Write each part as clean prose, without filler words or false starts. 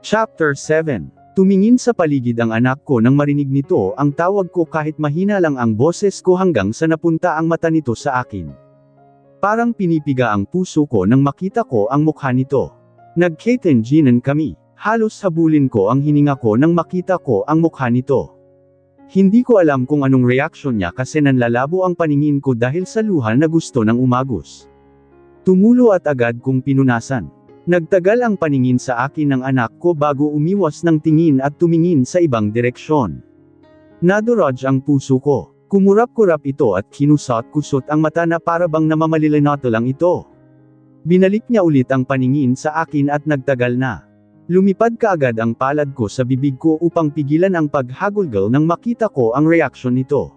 Chapter 7. Tumingin sa paligid ang anak ko nang marinig nito ang tawag ko kahit mahina lang ang boses ko hanggang sa napunta ang mata nito sa akin. Parang pinipiga ang puso ko nang makita ko ang mukha nito. Nagketenjinan kami. Halos habulin ko ang hininga ko nang makita ko ang mukha nito. Hindi ko alam kung anong reaksyon niya kasi nanlalabo ang paningin ko dahil sa luha na gusto ng umagos. Tumulo at agad kong pinunasan. Nagtagal ang paningin sa akin ng anak ko bago umiwas ng tingin at tumingin sa ibang direksyon. Naduraj ang puso ko. Kumurap-kurap ito at kinusot-kusot ang mata na para bang namamalilinato lang ito. Binalik niya ulit ang paningin sa akin at nagtagal na. Lumipad kaagad ang palad ko sa bibig ko upang pigilan ang paghagulgal nang makita ko ang reaksyon nito.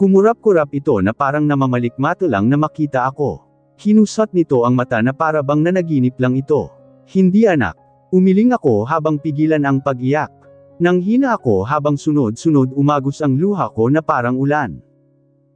Kumurap-kurap ito na parang namamalikmato lang na makita ako. Kinusot nito ang mata na para bang nanaginip lang ito. Hindi anak. Umiling ako habang pigilan ang pag-iyak. Nanghina ako habang sunod-sunod umagos ang luha ko na parang ulan.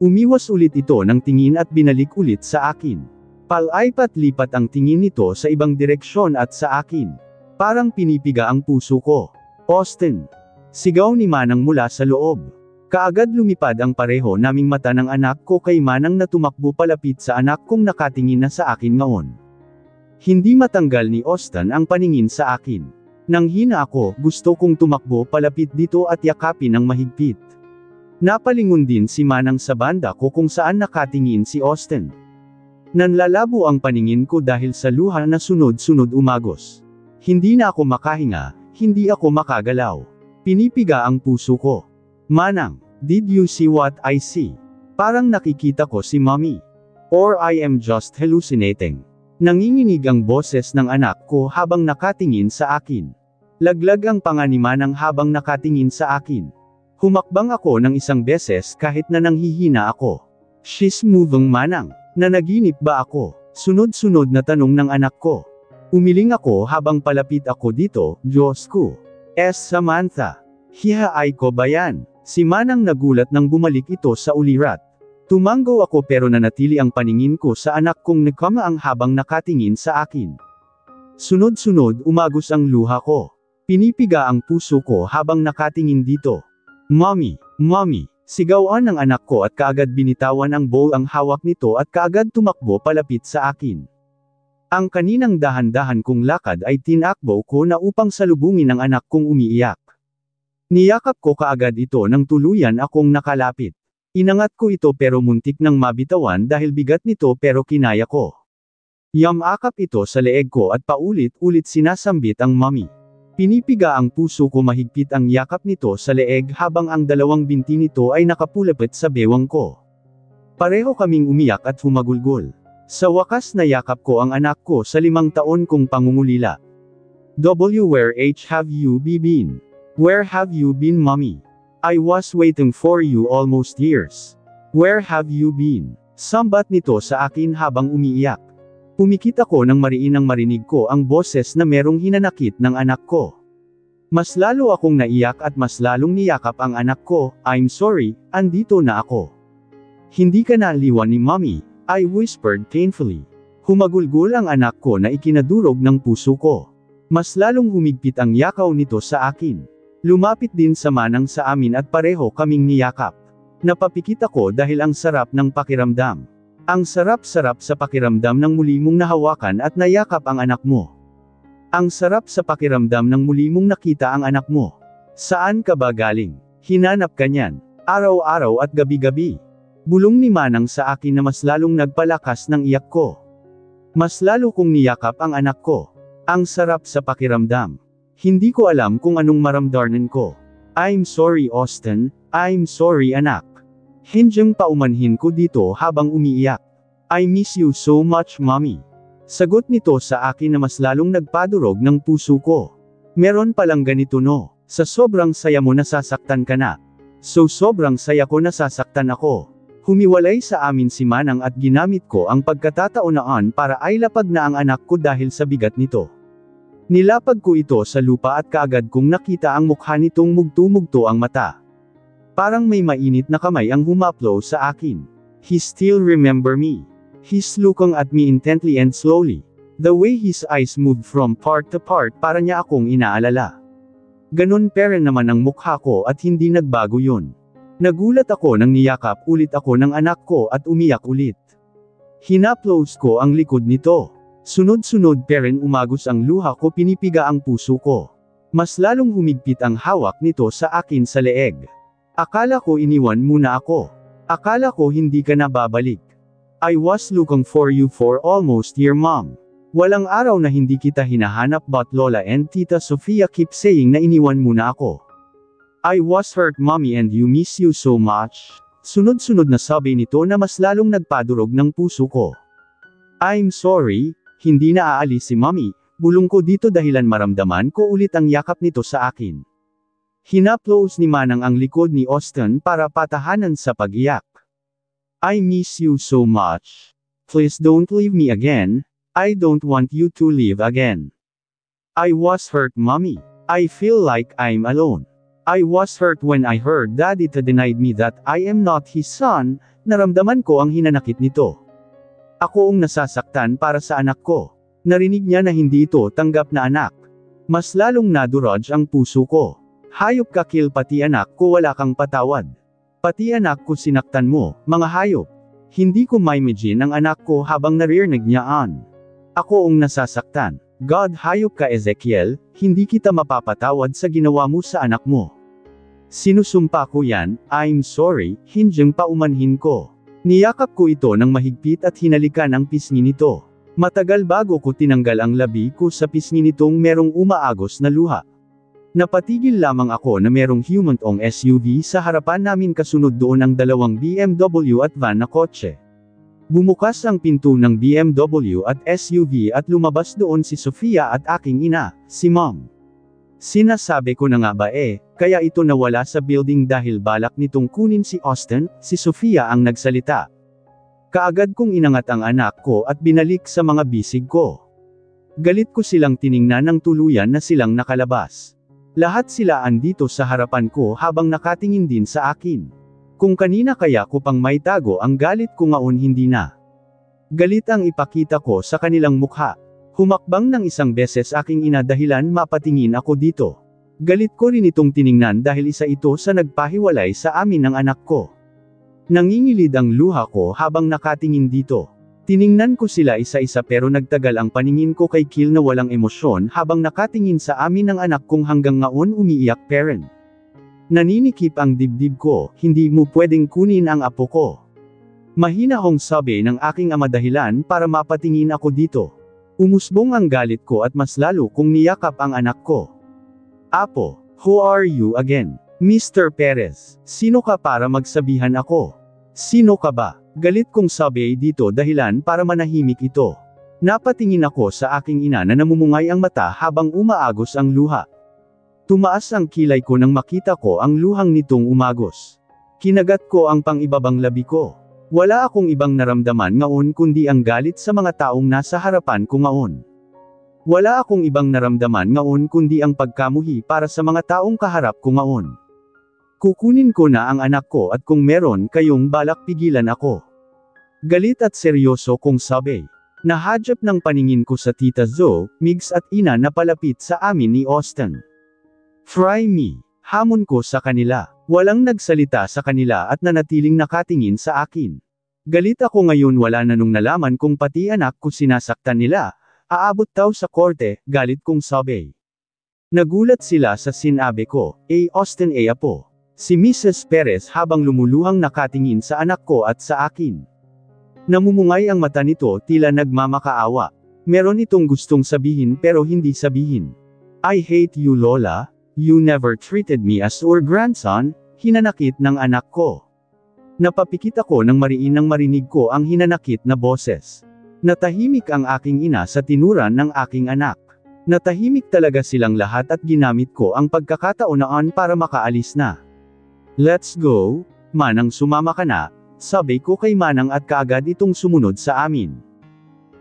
Umiwas ulit ito ng tingin at binalik ulit sa akin. Palaipat-lipat ang tingin nito sa ibang direksyon at sa akin. Parang pinipiga ang puso ko. Austin. Sigaw ni Manang mula sa loob. Kaagad lumipad ang pareho naming mata ng anak ko kay Manang na tumakbo palapit sa anak kong nakatingin na sa akin ngaon. Hindi matanggal ni Austin ang paningin sa akin. Nanghina ako, gusto kong tumakbo palapit dito at yakapin ng mahigpit. Napalingon din si Manang sa banda ko kung saan nakatingin si Austin. Nanlalabo ang paningin ko dahil sa luha na sunod-sunod umagos. Hindi na ako makahinga, hindi ako makagalaw. Pinipiga ang puso ko. Manang, did you see what I see? Parang nakikita ko si Mommy. Or I am just hallucinating. Nanginginig ang boses ng anak ko habang nakatingin sa akin. Laglag ang panga ni Manang habang nakatingin sa akin. Humakbang ako ng isang beses kahit na nanghihina ako. She's moving, Manang. Nanaginip ba ako? Sunod-sunod na tanong ng anak ko. Umiling ako habang palapit ako dito, Diyos ko. Samantha. Hihaay ko ba yan? Si Manang nagulat nang bumalik ito sa ulirat. Tumanggo ako pero nanatili ang paningin ko sa anak kong nakamaang habang nakatingin sa akin. Sunod-sunod umagos ang luha ko. Pinipiga ang puso ko habang nakatingin dito. Mommy, Mommy, sigawan ng anak ko at kaagad binitawan ang bowl ang hawak nito at kaagad tumakbo palapit sa akin. Ang kaninang dahan-dahan kong lakad ay tinakbo ko na upang salubungin ang anak kong umiiyak. Niyakap ko kaagad ito nang tuluyan akong nakalapit. Inangat ko ito pero muntik nang mabitawan dahil bigat nito pero kinaya ko. Yamakap ito sa leeg ko at paulit-ulit sinasambit ang mommy. Pinipiga ang puso ko mahigpit ang yakap nito sa leeg habang ang dalawang binti nito ay nakapulapit sa bewang ko. Pareho kaming umiyak at humagulgol. Sa wakas nayakap ko ang anak ko sa 5 taon kong pangungulila. Where have you been? Where have you been, Mommy? I was waiting for you almost years. Where have you been? Sambat nito sa akin habang umiiyak. Pumikit ako nang marinig ko ang boses na merong hinanakit ng anak ko. Mas lalo akong naiyak at mas lalong niyakap ang anak ko. I'm sorry, andito na ako. Hindi ka naliwan ni Mommy, I whispered painfully. Humagulgol ang anak ko na ikinadurog ng puso ko. Mas lalong humigpit ang yakaw nito sa akin. Lumapit din sa Manang sa amin at pareho kaming niyakap. Napapikit ako dahil ang sarap ng pakiramdam. Ang sarap-sarap sa pakiramdam ng muli mong nahawakan at nayakap ang anak mo. Ang sarap sa pakiramdam ng muli mong nakita ang anak mo. Saan ka ba galing? Hinanap ka niyan. Araw-araw at gabi-gabi. Bulong ni Manang sa akin na mas lalong nagpalakas ng iyak ko. Mas lalo kong niyakap ang anak ko. Ang sarap sa pakiramdam. Hindi ko alam kung anong maramdaman ko. I'm sorry, Austin. I'm sorry, anak. Hindyang paumanhin ko dito habang umiiyak. I miss you so much, Mommy. Sagot nito sa akin na mas lalong nagpadurog ng puso ko. Meron palang ganito no. Sa sobrang saya mo nasasaktan ka na. So sobrang saya ko nasasaktan ako. Humiwalay sa amin si Manang at ginamit ko ang pagkatataon para ailapag na ang anak ko dahil sa bigat nito. Nilapag ko ito sa lupa at kaagad kong nakita ang mukha nitong mugto-mugto ang mata. Parang may mainit na kamay ang humaplo sa akin. He still remember me. He's looking at me intently and slowly. The way his eyes moved from part to part para niya akong inaalala. Ganon pa rin naman ang mukha ko at hindi nagbago yun. Nagulat ako nang niyakap ulit ako ng anak ko at umiyak ulit. Hinaplos ko ang likod nito. Sunod-sunod pa rin umagos ang luha ko, pinipiga ang puso ko. Mas lalong humigpit ang hawak nito sa akin sa leeg. Akala ko iniwan muna ako. Akala ko hindi ka na babalik. I was looking for you for almost a year, Mom. Walang araw na hindi kita hinahanap, but Lola and Tita Sofia keep saying na iniwan muna ako. I was hurt, Mommy, and you miss you so much. Sunod-sunod na sabi nito na mas lalong nagpadurog ng puso ko. I'm sorry, hindi na aalis si Mommy, bulong ko dito dahilan maramdaman ko ulit ang yakap nito sa akin. Hinaplos ni Manang ang likod ni Austin para patahanan sa pag-iyak. I miss you so much. Please don't leave me again. I don't want you to leave again. I was hurt, Mommy. I feel like I'm alone. I was hurt when I heard Daddy denied me that I am not his son. Naramdaman ko ang hinanakit nito. Ako ang nasasaktan para sa anak ko. Narinig niya na hindi ito tanggap na anak. Mas lalong nadurog ang puso ko. Hayop ka, Kill, pati anak ko wala kang patawad. Pati anak ko sinaktan mo, mga hayop. Hindi ko ma-imagine ang anak ko habang naririnig niya an. Ako ang nasasaktan. God, hayop ka, Ezekiel, hindi kita mapapatawad sa ginawa mo sa anak mo. Sinusumpa ko yan, I'm sorry, hindyang paumanhin ko. Niyakap ko ito ng mahigpit at hinalikan ang pisngi nito. Matagal bago ko tinanggal ang labi ko sa pisngi nitong merong umaagos na luha. Napatigil lamang ako na merong humantong SUV sa harapan namin, kasunod doon ang dalawang BMW at van na kotse. Bumukas ang pinto ng BMW at SUV at lumabas doon si Sofia at aking ina, si Mom. Sinasabi ko na nga ba kaya ito nawala sa building dahil balak nitong kunin si Austin, si Sofia ang nagsalita. Kaagad kong inangat ang anak ko at binalik sa mga bisig ko. Galit ko silang tiningnan ng tuluyan na silang nakalabas. Lahat sila andito sa harapan ko habang nakatingin din sa akin. Kung kanina kaya ko pang may tago ang galit ko, ngaon hindi na. Galit ang ipakita ko sa kanilang mukha. Humakbang ng isang beses aking ina dahilan mapatingin ako dito. Galit ko rin itong tiningnan dahil isa ito sa nagpahiwalay sa amin ng anak ko. Nangingilid ang luha ko habang nakatingin dito. Tiningnan ko sila isa-isa pero nagtagal ang paningin ko kay Kill na walang emosyon habang nakatingin sa amin ng anak kong hanggang ngaon umiiyak pa rin. Naninikip ang dibdib ko, hindi mo pwedeng kunin ang apo ko. Mahina hong sabi ng aking ama dahilan para mapatingin ako dito. Umusbong ang galit ko at mas lalo kong niyakap ang anak ko. Apo, who are you again? Mr. Perez, sino ka para magsabihan ako? Sino ka ba? Galit kong sabi dito dahilan para manahimik ito. Napatingin ako sa aking ina na namumungay ang mata habang umaagos ang luha. Tumaas ang kilay ko nang makita ko ang luhang nitong umagos. Kinagat ko ang pang-ibabang labi ko. Wala akong ibang naramdaman ngaon kundi ang galit sa mga taong nasa harapan ko ngaon. Wala akong ibang naramdaman ngaon kundi ang pagkamuhi para sa mga taong kaharap ko ngaon. Kukunin ko na ang anak ko at kung meron kayong balak pigilan ako. Galit at seryoso kong sabi. Nahadjap ng paningin ko sa Tita Zoe, Migs at ina na palapit sa amin ni Austin. Fry me, hamon ko sa kanila. Walang nagsalita sa kanila at nanatiling nakatingin sa akin. Galit ako ngayon, wala na nung nalaman kung pati anak ko sinasaktan nila. Aabot daw sa korte, galit kong sabi. Nagulat sila sa sinabi ko, Austin apo. Si Mrs. Perez habang lumuluhang nakatingin sa anak ko at sa akin. Namumungay ang mata nito, tila nagmamakaawa. Meron itong gustong sabihin pero hindi sabihin. I hate you, Lola. You never treated me as your grandson. Hinanakit ng anak ko. Napapikit ako nang marinig ko ang hinanakit na boses. Natahimik ang aking ina sa tinuran ng aking anak. Natahimik talaga silang lahat at ginamit ko ang pagkakataon para makaalis na. Let's go, Manang, sumama ka na, sabi ko kay Manang at kaagad itong sumunod sa amin.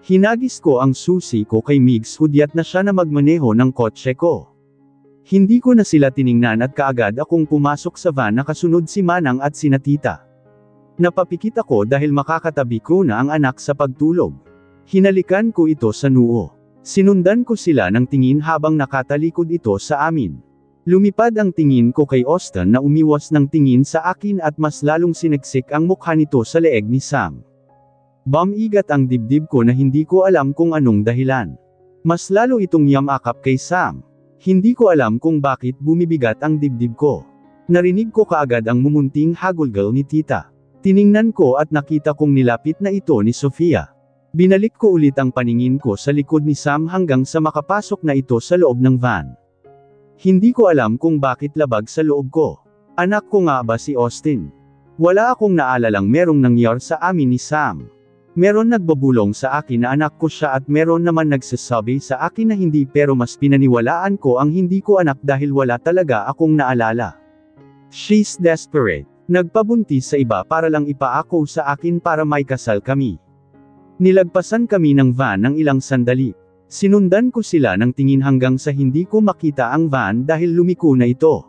Hinagis ko ang susi ko kay Migs, hudyat na siya na magmaneho ng kotse ko. Hindi ko na sila tiningnan at kaagad akong pumasok sa van na kasunod si Manang at sina Tita. Napapikit ako dahil makakatabi ko na ang anak sa pagtulog. Hinalikan ko ito sa noo. Sinundan ko sila ng tingin habang nakatalikod ito sa amin. Lumipad ang tingin ko kay Austin na umiwas ng tingin sa akin at mas lalong siniksik ang mukha nito sa leeg ni Sam. Bumigat ang dibdib ko na hindi ko alam kung anong dahilan. Mas lalo itong yamakap kay Sam. Hindi ko alam kung bakit bumibigat ang dibdib ko. Narinig ko kaagad ang mumunting hagulgal ni tita. Tiningnan ko at nakita kong nilapit na ito ni Sofia. Binalik ko ulit ang paningin ko sa likod ni Sam hanggang sa makapasok na ito sa loob ng van. Hindi ko alam kung bakit labag sa loob ko. Anak ko nga ba si Austin? Wala akong naalalang merong nangyari sa amin ni Sam. Meron nagbabulong sa akin na anak ko siya at meron naman nagsasabi sa akin na hindi pero mas pinaniwalaan ko ang hindi ko anak dahil wala talaga akong naalala. She's desperate. Nagpabuntis sa iba para lang ipaako sa akin para may kasal kami. Nilagpasan kami ng van ng ilang sandali. Sinundan ko sila ng tingin hanggang sa hindi ko makita ang van dahil lumiko na ito.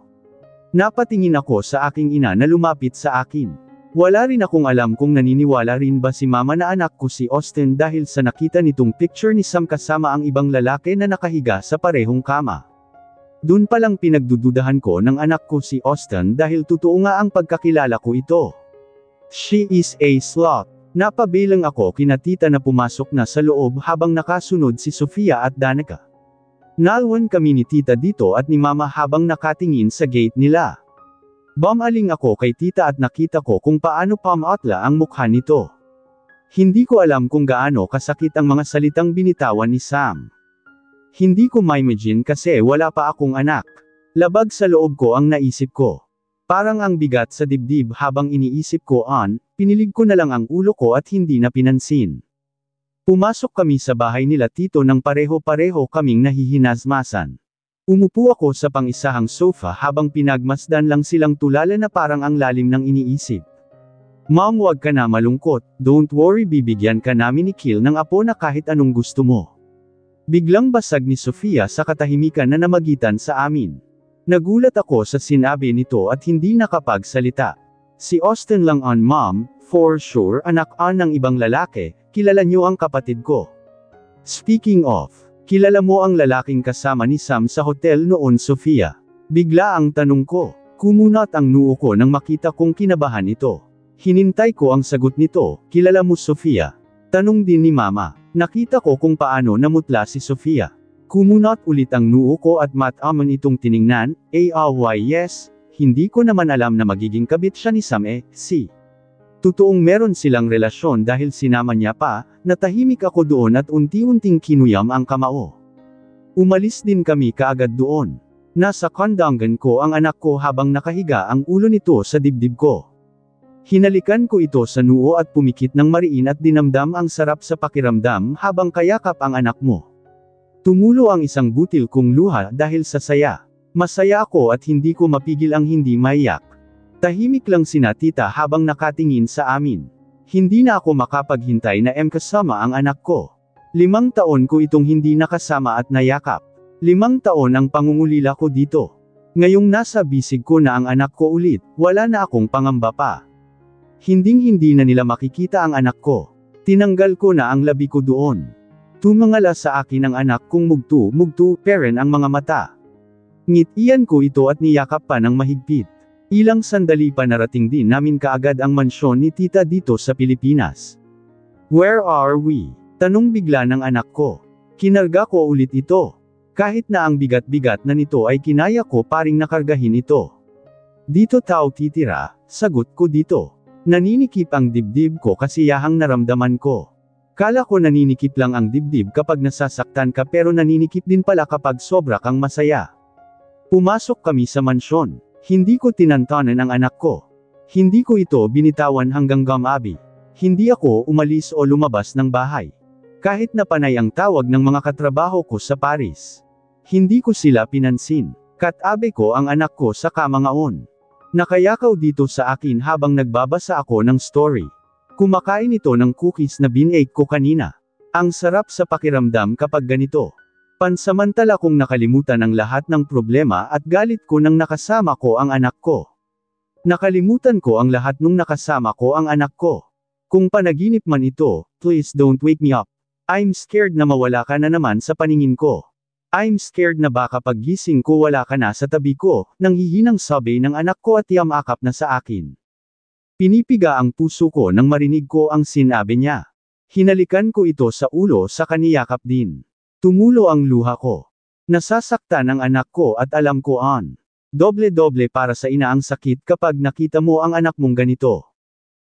Napatingin ako sa aking ina na lumapit sa akin. Wala rin akong alam kung naniniwala rin ba si mama na anak ko si Austin dahil sa nakita nitong picture ni Sam kasama ang ibang lalaki na nakahiga sa parehong kama. Dun palang pinagdududahan ko ng anak ko si Austin dahil totoo nga ang pagkakilala ko ito. She is a slut. Napabilang ako kina tita na pumasok na sa loob habang nakasunod si Sofia at Danica. Nalwan kami ni tita dito at ni mama habang nakatingin sa gate nila. Bumaling ako kay tita at nakita ko kung paano pamatla ang mukha nito. Hindi ko alam kung gaano kasakit ang mga salitang binitawan ni Sam. Hindi ko ma-imagine kasi wala pa akong anak. Labag sa loob ko ang naisip ko. Parang ang bigat sa dibdib habang iniisip ko pinilig ko na lang ang ulo ko at hindi na pinansin. Pumasok kami sa bahay nila tito nang pareho-pareho kaming nahihinasmasan. Umupo ako sa pang-isahang sofa habang pinagmasdan lang silang tulala na parang ang lalim ng iniisip. Mom, wag ka na malungkot, don't worry, bibigyan ka namin ni Kill ng apo na kahit anong gusto mo. Biglang basag ni Sofia sa katahimikan na namagitan sa amin. Nagulat ako sa sinabi nito at hindi nakapagsalita. Si Austin lang mom, for sure anak ng ibang lalaki, kilala niyo ang kapatid ko. Speaking of, kilala mo ang lalaking kasama ni Sam sa hotel noon Sofia? Bigla ang tanong ko. Kumunat ang noo ko nang makita kong kinabahan ito. Hinintay ko ang sagot nito, kilala mo Sofia? Tanong din ni mama. Nakita ko kung paano namutla si Sofia. Kumunat ulit ang noo ko at mataman itong tiningnan, yes, hindi ko naman alam na magiging kabit siya ni Sam Totoong meron silang relasyon dahil sinama niya pa, natahimik ako doon at unti-unting kinuyam ang kamao. Umalis din kami kaagad doon. Nasa kandangan ko ang anak ko habang nakahiga ang ulo nito sa dibdib ko. Hinalikan ko ito sa noo at pumikit ng mariin at dinamdam ang sarap sa pakiramdam habang kayakap ang anak mo. Tumulo ang isang butil kong luha dahil sa saya. Masaya ako at hindi ko mapigil ang hindi maiyak. Tahimik lang sina tita habang nakatingin sa amin. Hindi na ako makapaghintay na kasama ang anak ko. 5 taon ko itong hindi nakasama at nayakap. 5 taon ang pangungulila ko dito. Ngayong nasa bisig ko na ang anak ko ulit, wala na akong pangamba pa. Hinding-hindi na nila makikita ang anak ko. Tinanggal ko na ang labi ko doon. Tumangala sa akin ang anak kong mugto-mugto, peren ang mga mata. Ngitian ko ito at niyakap pa ng mahigpit. Ilang sandali pa narating din namin kaagad ang mansyon ni tita dito sa Pilipinas. Where are we? Tanong bigla ng anak ko. Kinarga ko ulit ito. Kahit na ang bigat-bigat na nito ay kinaya ko paring nakargahin ito. Dito tao titira, sagot ko dito. Naninikip ang dibdib ko kasiyahang naramdaman ko. Kala ko naninikip lang ang dibdib kapag nasasaktan ka pero naninikip din pala kapag sobra kang masaya. Pumasok kami sa mansyon. Hindi ko tinantanan ang anak ko. Hindi ko ito binitawan hanggang gabi. Hindi ako umalis o lumabas ng bahay. Kahit na panay ang tawag ng mga katrabaho ko sa Paris. Hindi ko sila pinansin. Katabi ko ang anak ko sa kama ngaon. Nakayakaw dito sa akin habang nagbabasa ako ng story. Kumakain ito ng cookies na binake ko kanina. Ang sarap sa pakiramdam kapag ganito. Pansamantala kong nakalimutan ang lahat ng problema at galit ko nang nakasama ko ang anak ko. Nakalimutan ko ang lahat nung nakasama ko ang anak ko. Kung panaginip man ito, please don't wake me up. I'm scared na mawala ka na naman sa paningin ko. I'm scared na baka paggising ko wala ka na sa tabi ko, nanghihinang sabi ng anak ko at yamakap na sa akin. Pinipiga ang puso ko nang marinig ko ang sinabi niya. Hinalikan ko ito sa ulo sa kaniyakap din. Tumulo ang luha ko. Nasasaktan ang anak ko at alam ko doble-doble para sa ina ang sakit kapag nakita mo ang anak mong ganito.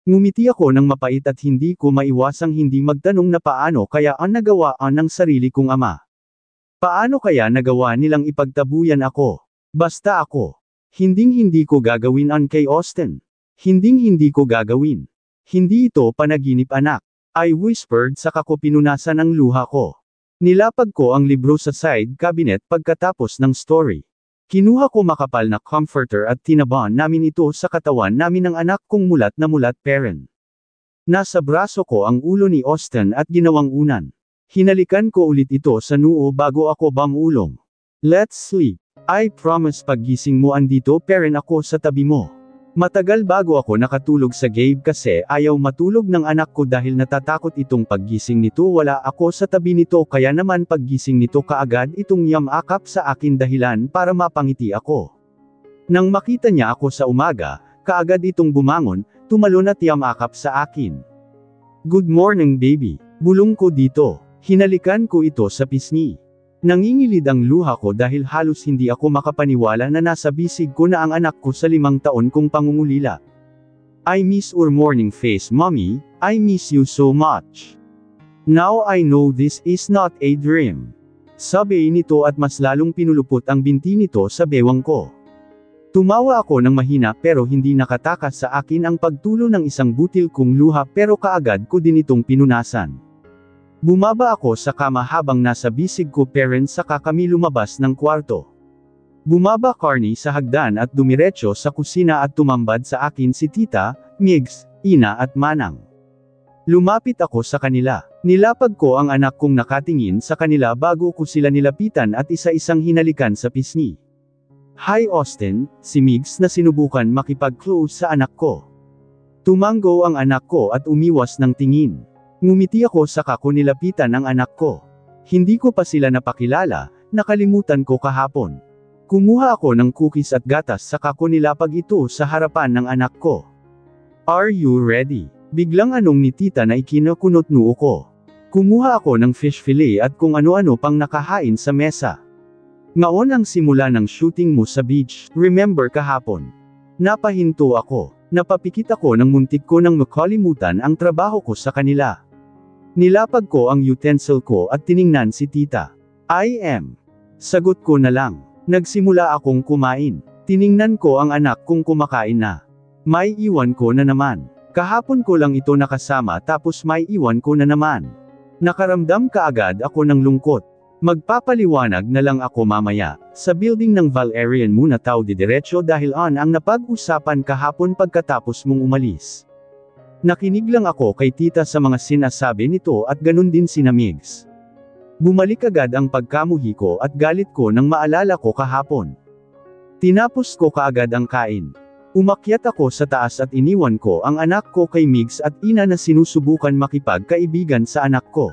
Ngumiti ako ng mapait at hindi ko maiwasang hindi magtanong na paano kaya nagawa ng sarili kong ama. Paano kaya nagawa nilang ipagtabuyan ako? Basta ako. Hinding-hindi ko gagawin kay Austin. Hinding-hindi ko gagawin. Hindi ito panaginip anak. I whispered saka ko pinunasan ang luha ko. Nilapag ko ang libro sa side cabinet pagkatapos ng story. Kinuha ko makapal na comforter at tinaban namin ito sa katawan namin ng anak kong mulat na mulat parent. Nasa braso ko ang ulo ni Austin at ginawang unan. Hinalikan ko ulit ito sa noo bago ako bamulong. Let's sleep. I promise paggising mo andito parent ako sa tabi mo. Matagal bago ako nakatulog sa Gabe kasi ayaw matulog ng anak ko dahil natatakot itong paggising nito wala ako sa tabi nito kaya naman paggising nito kaagad itong yamakap sa akin dahilan para mapangiti ako. Nang makita niya ako sa umaga, kaagad itong bumangon, tumalon at yamakap sa akin. Good morning baby, bulong ko dito. Hinalikan ko ito sa pisngi. Nangingilid ang luha ko dahil halos hindi ako makapaniwala na nasa bisig ko na ang anak ko sa 5 taon kong pangungulila. I miss your morning face mommy, I miss you so much. Now I know this is not a dream. Sabi nito at mas lalong pinulupot ang binti nito sa bewang ko. Tumawa ako ng mahina pero hindi nakatakas sa akin ang pagtulo ng isang butil kong luha pero kaagad ko din itong pinunasan. Bumaba ako sa kama habang nasa bisig ko parent saka kami lumabas ng kwarto. Bumaba Carney sa hagdan at dumiretso sa kusina at tumambad sa akin si Tita, Migs, Ina at Manang. Lumapit ako sa kanila. Nilapag ko ang anak kong nakatingin sa kanila bago ko sila nilapitan at isa-isang hinalikan sa pisngi. Hi Austin, si Migs na sinubukan makipag-close sa anak ko. Tumanggo ang anak ko at umiwas ng tingin. Ngumiti ako saka ko nilapitan ang anak ko. Hindi ko pa sila napakilala, nakalimutan ko kahapon. Kumuha ako ng cookies at gatas saka ko nilapag ito sa harapan ng anak ko. Are you ready? Biglang anong ni tita na ikinakunot noo ko. Kumuha ako ng fish fillet at kung ano-ano pang nakahain sa mesa. Ngaon ang simula ng shooting mo sa beach, remember kahapon? Napahinto ako. Napapikit ako ng muntik ko nang makalimutan ang trabaho ko sa kanila. Nilapag ko ang utensil ko at tiningnan si tita. I am. Sagot ko na lang. Nagsimula akong kumain. Tiningnan ko ang anak kong kumakain na. May iwan ko na naman. Kahapon ko lang ito nakasama tapos may iwan ko na naman. Nakaramdam kaagad ako ng lungkot. Magpapaliwanag na lang ako mamaya. Sa building ng Valerian muna tao didiretso dahil ang napag-usapan kahapon pagkatapos mong umalis. Nakinig lang ako kay tita sa mga sinasabi nito at ganun din sina Migs. Bumalik agad ang pagkamuhi ko at galit ko nang maalala ko kahapon. Tinapos ko kaagad ang kain. Umakyat ako sa taas at iniwan ko ang anak ko kay Migs at ina na sinusubukan makipagkaibigan sa anak ko.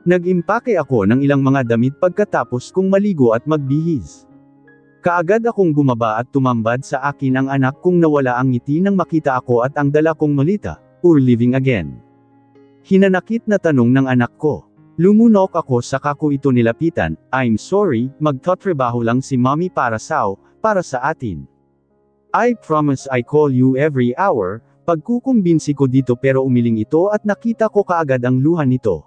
Nag-impake ako ng ilang mga damit pagkatapos kong maligo at magbihis. Kaagad akong bumaba at tumambad sa akin ang anak kong nawala ang ngiti nang makita ako at ang dala kong malita, "We're living again." Hinanakit na tanong ng anak ko. Lumunok ako saka ko ito nilapitan, "I'm sorry, magtatrabaho lang si mommy para sa atin. I promise I call you every hour." Pagkukumbinsi ko dito pero umiling ito at nakita ko kaagad ang luha nito.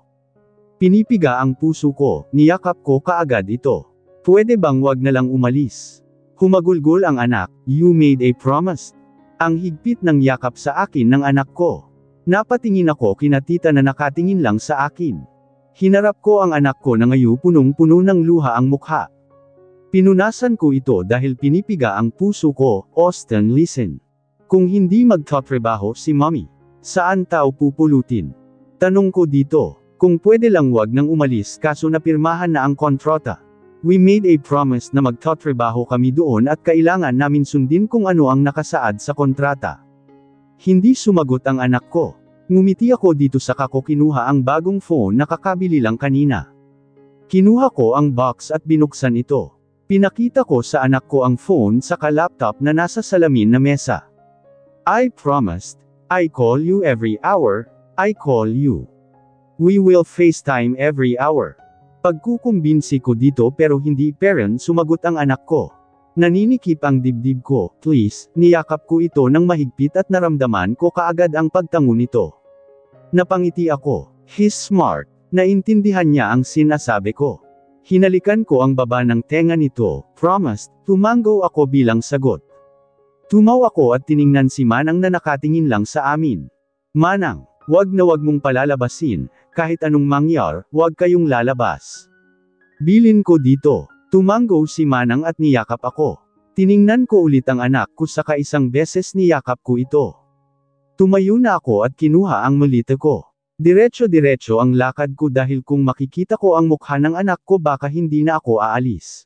Pinipiga ang puso ko, niyakap ko kaagad ito. Pwede bang wag na lang umalis? Humagulgol ang anak, "You made a promise." Ang higpit ng yakap sa akin ng anak ko. Napatingin ako kina tita na nakatingin lang sa akin. Hinarap ko ang anak ko na ngayon punong-puno ng luha ang mukha. Pinunasan ko ito dahil pinipiga ang puso ko, "Austin listen. Kung hindi magtatrabaho si mommy, saan tao pupulutin?" Tanong ko dito, kung pwede lang wag nang umalis kaso napirmahan na ang kontrata. We made a promise na magtatrabaho kami doon at kailangan namin sundin kung ano ang nakasaad sa kontrata. Hindi sumagot ang anak ko. Ngumiti ako dito saka ko kinuha ang bagong phone na kakabili lang kanina. Kinuha ko ang box at binuksan ito. Pinakita ko sa anak ko ang phone saka laptop na nasa salamin na mesa. I promised, I call you every hour, I call you. We will FaceTime every hour. Pagkukumbinsi ko dito pero hindi parent sumagot ang anak ko. Naninikip ang dibdib ko, please, niyakap ko ito ng mahigpit at naramdaman ko kaagad ang pagtango nito. Napangiti ako, he's smart, naintindihan niya ang sinasabi ko. Hinalikan ko ang baba ng tenga nito, promised, tumango ako bilang sagot. Tumaw ako at tiningnan si Manang na nakatingin lang sa amin. Manang, wag na wag mong palalabasin, kahit anong mangyar, wag kayong lalabas. Bilin ko dito, tumango si Manang at niyakap ako. Tiningnan ko ulit ang anak ko saka isang beses niyakap ko ito. Tumayo na ako at kinuha ang malita ko. Diretso-diretso ang lakad ko dahil kung makikita ko ang mukha ng anak ko baka hindi na ako aalis.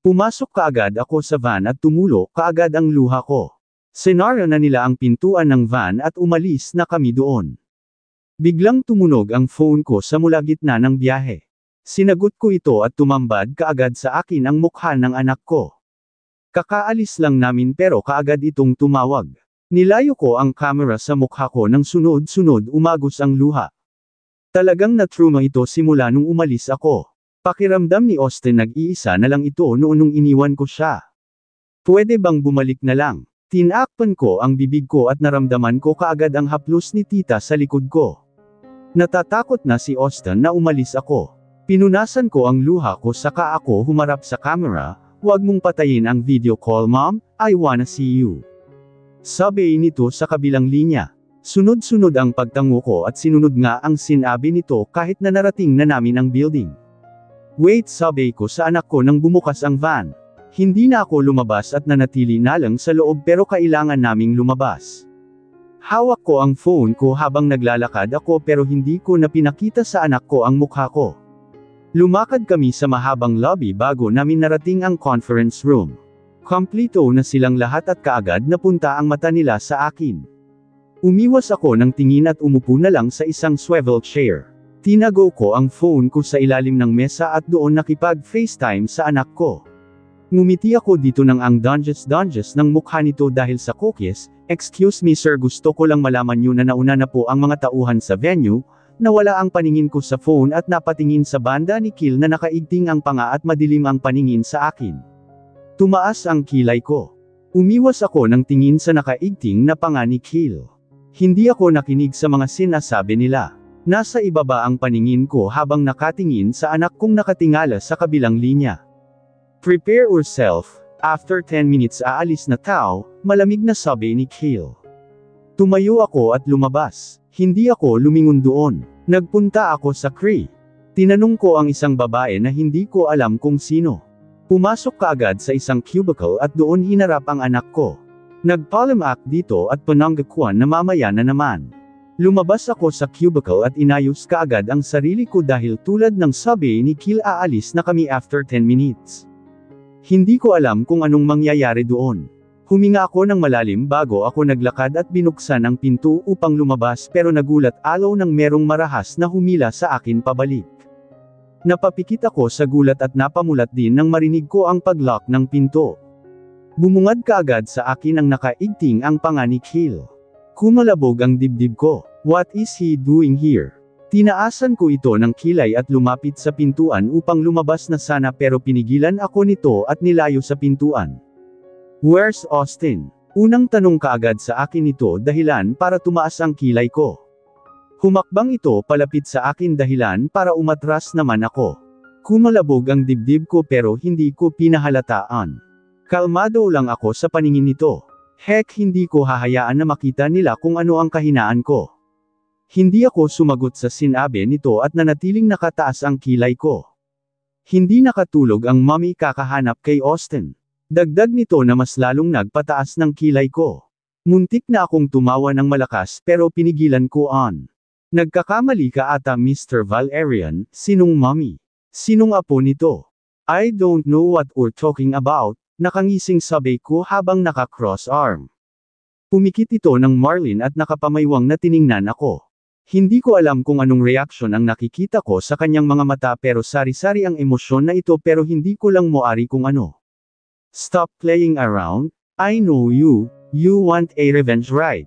Pumasok kaagad ako sa van at tumulo kaagad ang luha ko. Senaryo na nila ang pintuan ng van at umalis na kami doon. Biglang tumunog ang phone ko sa mula gitna ng biyahe. Sinagot ko ito at tumambad kaagad sa akin ang mukha ng anak ko. Kakaalis lang namin pero kaagad itong tumawag. Nilayo ko ang camera sa mukha ko nang sunod-sunod umagos ang luha. Talagang na-trauma ito simula nung umalis ako. Pakiramdam ni Austin nag-iisa na lang ito noon nung iniwan ko siya. Pwede bang bumalik na lang? Tinakpan ko ang bibig ko at naramdaman ko kaagad ang haplos ni tita sa likod ko. Natatakot na si Austin na umalis ako. Pinunasan ko ang luha ko saka ako humarap sa camera, "Huwag mong patayin ang video call mom, I wanna see you." Sabi nito sa kabilang linya. Sunod-sunod ang pagtango ko at sinunod nga ang sinabi nito kahit na narating na namin ang building. Wait, sabi ko sa anak ko nang bumukas ang van. Hindi na ako lumabas at nanatili na lang sa loob pero kailangan naming lumabas. Hawak ko ang phone ko habang naglalakad ako pero hindi ko na pinakita sa anak ko ang mukha ko. Lumakad kami sa mahabang lobby bago namin narating ang conference room. Kompleto na silang lahat at kaagad napunta ang mata nila sa akin. Umiwas ako ng tingin at umupo na lang sa isang swivel chair. Tinago ko ang phone ko sa ilalim ng mesa at doon nakipag-FaceTime sa anak ko. Ngumiti ako dito ng ang donges ng mukha nito dahil sa cookies. Excuse me sir, gusto ko lang malaman nyo na nauna na po ang mga tauhan sa venue. Nawala ang paningin ko sa phone at napatingin sa banda ni Kill na nakaigting ang panga at madilim ang paningin sa akin. Tumaas ang kilay ko. Umiwas ako ng tingin sa nakaigting na panga ni Kill. Hindi ako nakinig sa mga sinasabi nila. Nasa ibaba ang paningin ko habang nakatingin sa anak kong nakatingala sa kabilang linya. Prepare yourself, after 10 minutes aalis na tao, malamig na sabi ni Kill. Tumayo ako at lumabas. Hindi ako lumingon doon. Nagpunta ako sa Cree. Tinanong ko ang isang babae na hindi ko alam kung sino. Pumasok kaagad sa isang cubicle at doon hinarap ang anak ko. Nagpalimak dito at pananggakuan na mamaya na naman. Lumabas ako sa cubicle at inayos kaagad ang sarili ko dahil tulad ng sabi ni Kill aalis na kami after 10 minutes. Hindi ko alam kung anong mangyayari doon. Huminga ako ng malalim bago ako naglakad at binuksan ang pinto upang lumabas pero nagulat alaw ng merong marahas na humila sa akin pabalik. Napapikit ako sa gulat at napamulat din nang marinig ko ang pag-lock ng pinto. Bumungad kaagad sa akin ang nakaigting ang panga ni Kill. Kumalabog ang dibdib ko. What is he doing here? Tinaasan ko ito ng kilay at lumapit sa pintuan upang lumabas na sana pero pinigilan ako nito at nilayo sa pintuan. Where's Austin? Unang tanong kaagad sa akin ito dahilan para tumaas ang kilay ko. Humakbang ito palapit sa akin dahilan para umatras naman ako. Kumalabog ang dibdib ko pero hindi ko pinahalataan. Kalmado lang ako sa paningin nito. Heck, hindi ko hahayaan na makita nila kung ano ang kahinaan ko. Hindi ako sumagot sa sinabi nito at nanatiling nakataas ang kilay ko. Hindi nakatulog ang mommy kakahanap kay Austin. Dagdag nito na mas lalong nagpataas ng kilay ko. Muntik na akong tumawa ng malakas pero pinigilan ko on. Nagkakamali ka ata Mr. Valerian, sinong mommy? Sinong apo nito? I don't know what we're talking about, nakangising sabi ko habang naka-cross arm. Pumikit ito ng marlin at nakapamaywang na tiningnan ako. Hindi ko alam kung anong reaksyon ang nakikita ko sa kanyang mga mata pero sari-sari ang emosyon na ito pero hindi ko lang moari kung ano. Stop playing around, I know you want a revenge right?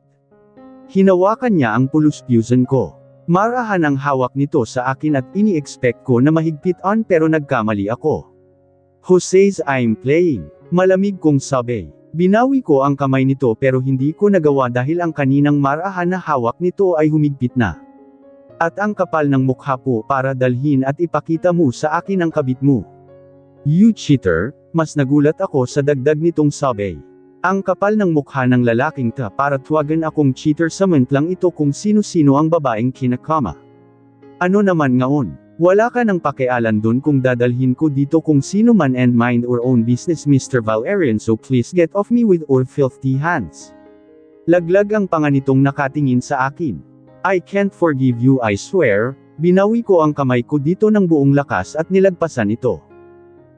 Hinawakan niya ang pulus-pusan ko. Marahan ang hawak nito sa akin at ini-expect ko na mahigpit on pero nagkamali ako. Who says I'm playing? Malamig kong sabi. Binawi ko ang kamay nito pero hindi ko nagawa dahil ang kaninang marahan na hawak nito ay humigpit na. At ang kapal ng mukha po para dalhin at ipakita mo sa akin ang kabit mo. You cheater, mas nagulat ako sa dagdag nitong sabi. Ang kapal ng mukha ng lalaking ta para tuwagan akong cheater samantlang ito kung sino-sino ang babaeng kinakama. Ano naman ngaon? Wala ka nang pakialam dun kung dadalhin ko dito kung sino man and mind our own business Mr. Valerian so please get off me with your filthy hands. Laglag ang panganitong nakatingin sa akin. I can't forgive you I swear, binawi ko ang kamay ko dito ng buong lakas at nilagpasan ito.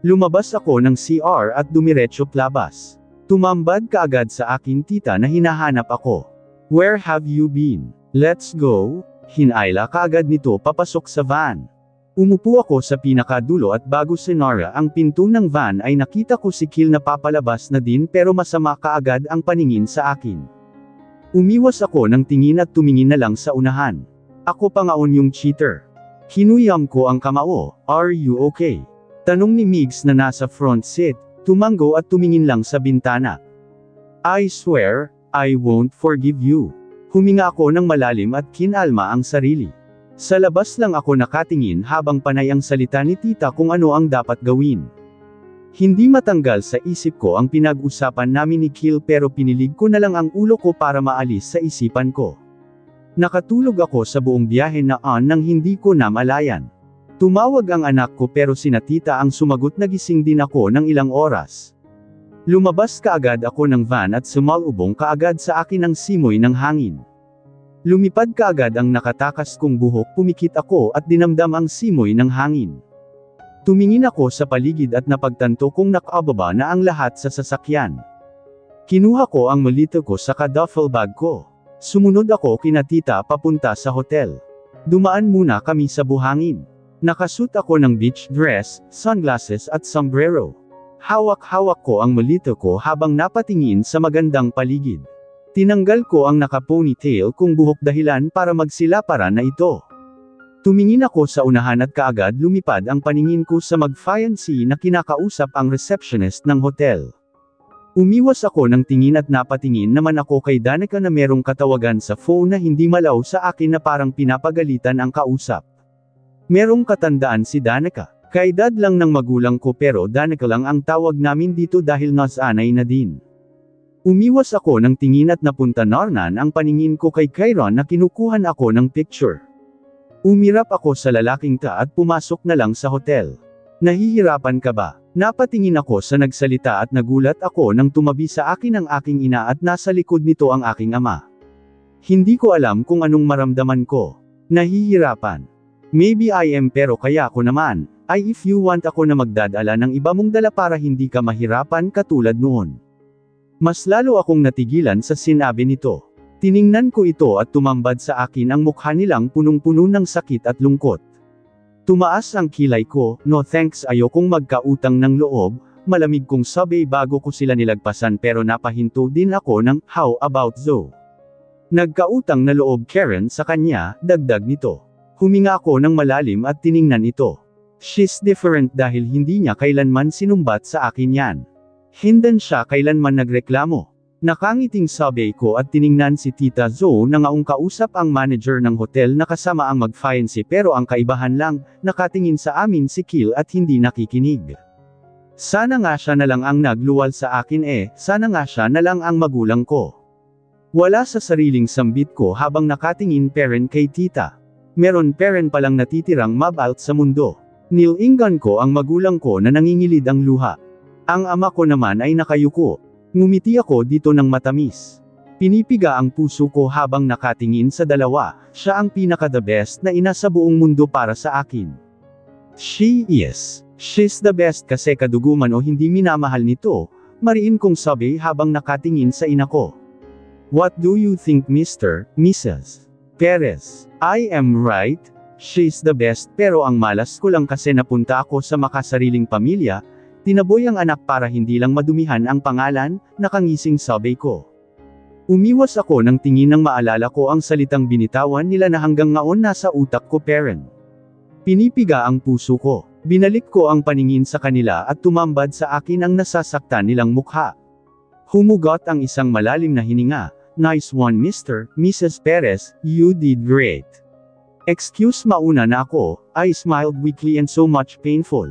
Lumabas ako ng CR at dumiretso labas. Tumambad kaagad sa akin tita na hinahanap ako. Where have you been? Let's go. Hinaila kaagad nito papasok sa van. Umupo ako sa pinakadulo at bago sinara ang pinto ng van ay nakita ko si Kill na papalabas na din pero masama kaagad ang paningin sa akin. Umiwas ako ng tingin at tumingin na lang sa unahan. Ako pa ngaon yung cheater. Hinuyam ko ang kamao, are you okay? Tanong ni Migs na nasa front seat. Tumango at tumingin lang sa bintana. I swear, I won't forgive you. Huminga ako ng malalim at kinalma ang sarili. Sa labas lang ako nakatingin habang panay ang salita ni tita kung ano ang dapat gawin. Hindi matanggal sa isip ko ang pinag-usapan namin ni Kill pero pinilig ko na lang ang ulo ko para maalis sa isipan ko. Nakatulog ako sa buong biyahe na nang hindi ko namalayan. Tumawag ang anak ko pero sina tita ang sumagot nagising din ako ng ilang oras. Lumabas kaagad ako ng van at sumalubong kaagad sa akin ang simoy ng hangin. Lumipad kaagad ang nakatakas kong buhok pumikit ako at dinamdam ang simoy ng hangin. Tumingin ako sa paligid at napagtanto kong nakababa na ang lahat sa sasakyan. Kinuha ko ang malito ko sa duffel bag ko. Sumunod ako kina tita papunta sa hotel. Dumaan muna kami sa buhangin. Nakasuot ako ng beach dress, sunglasses at sombrero. Hawak-hawak ko ang malito ko habang napatingin sa magandang paligid. Tinanggal ko ang naka-ponytail kong buhok dahilan para magsilaparan na ito. Tumingin ako sa unahan at kaagad lumipad ang paningin ko sa mag-fiancé na kinakausap ang receptionist ng hotel. Umiwas ako ng tingin at napatingin naman ako kay Danica na merong katawagan sa phone na hindi malaw sa akin na parang pinapagalitan ang kausap. Merong katandaan si Danica. Kaedad lang ng magulang ko pero Danica lang ang tawag namin dito dahil nasanay na din. Umiwas ako ng tingin at napunta narnan ang paningin ko kay Kyron na kinukuhan ako ng picture. Umirap ako sa lalaking ta at pumasok na lang sa hotel. Nahihirapan ka ba? Napatingin ako sa nagsalita at nagulat ako nang tumabi sa akin ang aking ina at nasa likod nito ang aking ama. Hindi ko alam kung anong maramdaman ko. Nahihirapan. Maybe I am pero kaya ko naman, ay if you want ako na magdadala ng iba mong dala para hindi ka mahirapan katulad noon. Mas lalo akong natigilan sa sinabi nito. Tiningnan ko ito at tumambad sa akin ang mukha nilang punong-puno ng sakit at lungkot. Tumaas ang kilay ko, no thanks ayokong magkautang ng loob, malamig kong sabi bago ko sila nilagpasan pero napahinto din ako ng, how about Zoe? Nagkautang na loob Karen sa kanya, dagdag nito. Huminga ako ng malalim at tiningnan ito. She's different dahil hindi niya kailanman sinumbat sa akin yan. Hindi siya kailanman nagreklamo. Nakangiting sabi ko at tiningnan si Tita Zoe na ngaong kausap ang manager ng hotel na kasama ang mag-fiancé pero ang kaibahan lang, nakatingin sa amin si Kill at hindi nakikinig. Sana nga siya na lang ang nagluwal sa akin sana nga siya na lang ang magulang ko. Wala sa sariling sambit ko habang nakatingin parent kay tita. Meron parent palang natitirang mabalt sa mundo. Nilingan ko ang magulang ko na nangingilid ang luha. Ang ama ko naman ay nakayuko. Ngumiti ako dito ng matamis. Pinipiga ang puso ko habang nakatingin sa dalawa, siya ang pinaka-the best na ina sa buong mundo para sa akin. She's the best kasi kaduguman o hindi minamahal nito, mariin kong sabi habang nakatingin sa ina ko. What do you think, Mr. Mrs. Perez? I am right. She's the best, pero ang malas ko lang kasi napunta ako sa makasariling pamilya, tinaboy ang anak para hindi lang madumihan ang pangalan, nakangising sabi ko. Umiwas ako ng tingin nang maalala ko ang salitang binitawan nila na hanggang ngaon nasa utak ko parent. Pinipiga ang puso ko. Binalik ko ang paningin sa kanila at tumambad sa akin ang nasasaktan nilang mukha. Humugot ang isang malalim na hininga. Nice one Mr. Mrs. Perez, you did great. Excuse mauna na ako, I smiled weakly and so much painful.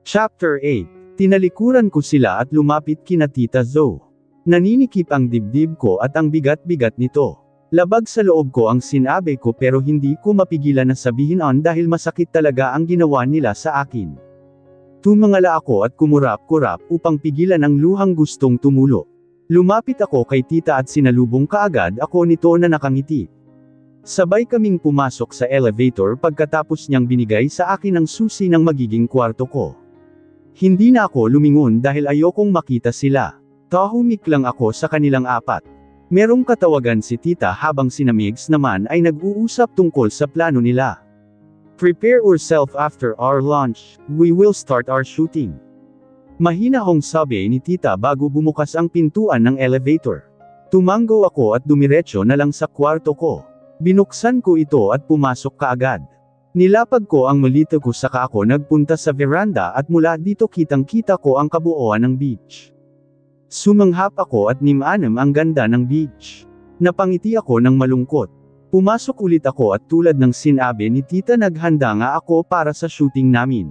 Chapter 8. Tinalikuran ko sila at lumapit kina Tita Zoe. Naninikip ang dibdib ko at ang bigat-bigat nito. Labag sa loob ko ang sinabi ko pero hindi ko mapigilan na sabihin dahil masakit talaga ang ginawa nila sa akin. Tumangala ako at kumurap-kurap upang pigilan ang luhang gustong tumulo. Lumapit ako kay tita at sinalubong kaagad ako nito na nakangiti. Sabay kaming pumasok sa elevator pagkatapos niyang binigay sa akin ang susi ng magiging kwarto ko. Hindi na ako lumingon dahil ayokong makita sila. Tahimik lang ako sa kanilang apat. Merong katawagan si tita habang sina Migs naman ay nag-uusap tungkol sa plano nila. Prepare yourself after our lunch, we will start our shooting. Mahinahong sabi ni tita bago bumukas ang pintuan ng elevator. Tumango ako at dumiretso na lang sa kwarto ko. Binuksan ko ito at pumasok kaagad. Nilapag ko ang malita ko saka ako nagpunta sa veranda at mula dito kitang-kita ko ang kabuuan ng beach. Sumanghap ako at nimanam ang ganda ng beach. Napangiti ako ng malungkot. Pumasok ulit ako at tulad ng sinabi ni tita naghanda nga ako para sa shooting namin.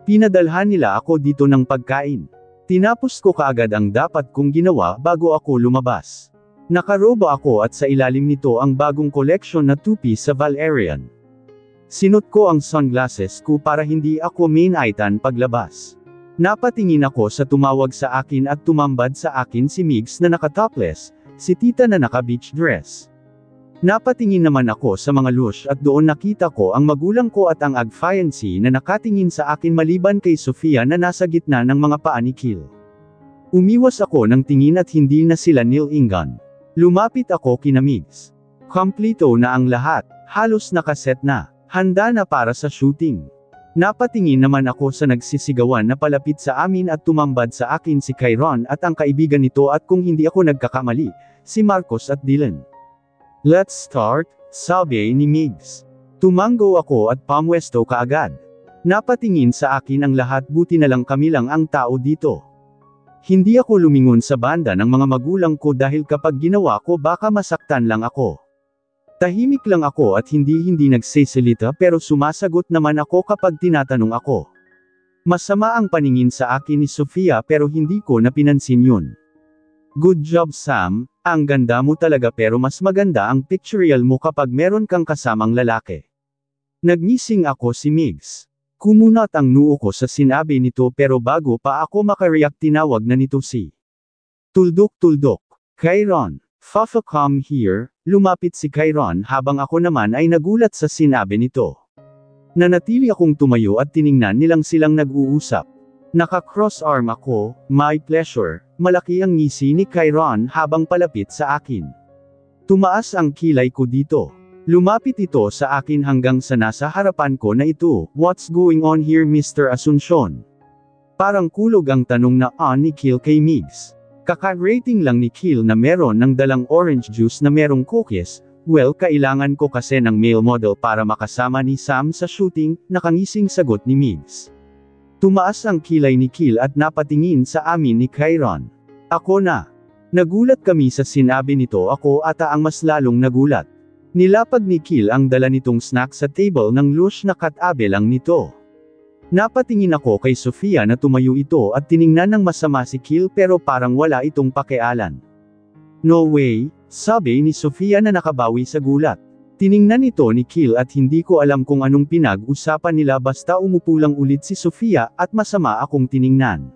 Pinadalhan nila ako dito ng pagkain. Tinapos ko kaagad ang dapat kong ginawa bago ako lumabas. Nakaroba ako at sa ilalim nito ang bagong collection na tupi sa Valerian. Sinot ko ang sunglasses ko para hindi ako mainitan paglabas. Napatingin ako sa tumawag sa akin at tumambad sa akin si Migs na naka-topless, si tita na naka-beach dress. Napatingin naman ako sa mga lush at doon nakita ko ang magulang ko at ang ag-fiancé na nakatingin sa akin maliban kay Sofia na nasa gitna ng mga paa ni Kill. Umiwas ako ng tingin at hindi na sila nilingan. Lumapit ako kina Migs. Kompleto na ang lahat, halos nakaset na, handa na para sa shooting. Napatingin naman ako sa nagsisigawan na palapit sa amin at tumambad sa akin si Kyron at ang kaibigan nito at kung hindi ako nagkakamali, si Marcos at Dylan. Let's start, sabi ni Migs. Tumango ako at pamwesto kaagad. Napatingin sa akin ang lahat buti na lang kami lang ang tao dito. Hindi ako lumingon sa banda ng mga magulang ko dahil kapag ginawa ko baka masaktan lang ako. Tahimik lang ako at hindi nagsasalita pero sumasagot naman ako kapag tinatanong ako. Masama ang paningin sa akin ni Sofia pero hindi ko napinansin yun. Good job Sam, ang ganda mo talaga pero mas maganda ang pictorial mo kapag meron kang kasamang lalaki. Nagnising ako si Migs. Kumunat ang noo ko sa sinabi nito pero bago pa ako makareact tinawag na nito si Tuldok. Kyron. Fafa come here, lumapit si Kyron habang ako naman ay nagulat sa sinabi nito. Nanatili akong tumayo at tiningnan nilang silang nag-uusap. Naka-cross arm ako, my pleasure, malaki ang ngisi ni Kyron habang palapit sa akin. Tumaas ang kilay ko dito. Lumapit ito sa akin hanggang sa nasa harapan ko na ito, what's going on here Mr. Asuncion? Parang kulog ang tanong na ni Kill kay Migs. Kaka-rating lang ni Kill na meron ng dalang orange juice na merong cookies, well kailangan ko kasi ng male model para makasama ni Sam sa shooting, nakangising sagot ni Migs. Tumaas ang kilay ni Kill at napatingin sa amin ni Kyron. Ako na. Nagulat kami sa sinabi nito ako ata ang mas lalong nagulat. Nilapag ni Kill ang dala nitong snack sa table ng lush na katabi lang nito. Napatingin ako kay Sofia na tumayo ito at tiningnan ng masama si Kill pero parang wala itong pakialam. No way, sabi ni Sofia na nakabawi sa gulat. Tiningnan ito ni Kill at hindi ko alam kung anong pinag-usapan nila basta umupo lang ulit si Sofia at masama akong tiningnan.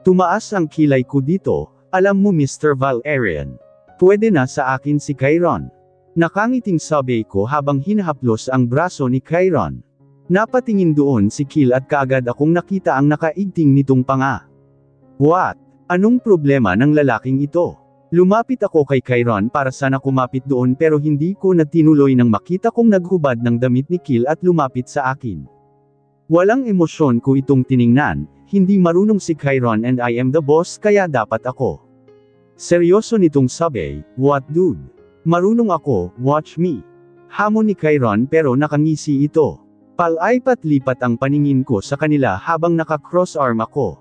Tumaas ang kilay ko dito, alam mo Mr. Valerian. Pwede na sa akin si Kyron. Nakangiting sabi ko habang hinahaplos ang braso ni Chiron. Napatingin doon si Kill at kaagad akong nakita ang nakaigting nitong panga. What? Anong problema ng lalaking ito? Lumapit ako kay Chiron para sana kumapit doon pero hindi ko na tinuloy nang makita kong naghubad ng damit ni Kill at lumapit sa akin. Walang emosyon ko itong tiningnan, hindi marunong si Chiron and I am the boss kaya dapat ako. Seryoso nitong sabi, what dude? Marunong ako, watch me. Hamon ni Chiron pero nakangisi ito. Palaipat-lipat ang paningin ko sa kanila habang naka-cross arm ako.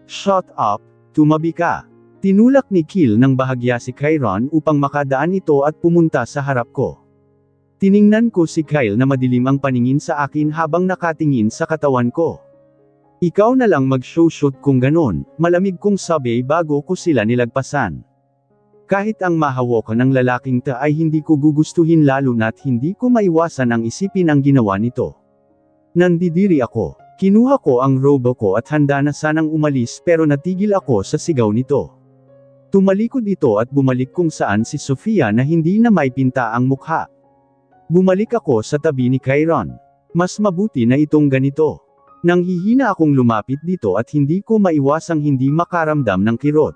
Shut up, tumabi ka. Tinulak ni Kill ng bahagya si Chiron upang makadaan ito at pumunta sa harap ko. Tiningnan ko si Kyle na madilim ang paningin sa akin habang nakatingin sa katawan ko. Ikaw na lang mag-shoot kung ganon, malamig kong sabi bago ko sila nilagpasan. Kahit ang mahawakan ng lalaking ta ay hindi ko gugustuhin lalo na't hindi ko maiwasan ang isipin ang ginawa nito. Nandidiri ako. Kinuha ko ang robe ko at handa na sanang umalis pero natigil ako sa sigaw nito. Tumalikod ito at bumalik kung saan si Sofia na hindi na may pinta ang mukha. Bumalik ako sa tabi ni Chiron. Mas mabuti na itong ganito. Nanghihina akong lumapit dito at hindi ko maiwasang hindi makaramdam ng kirot.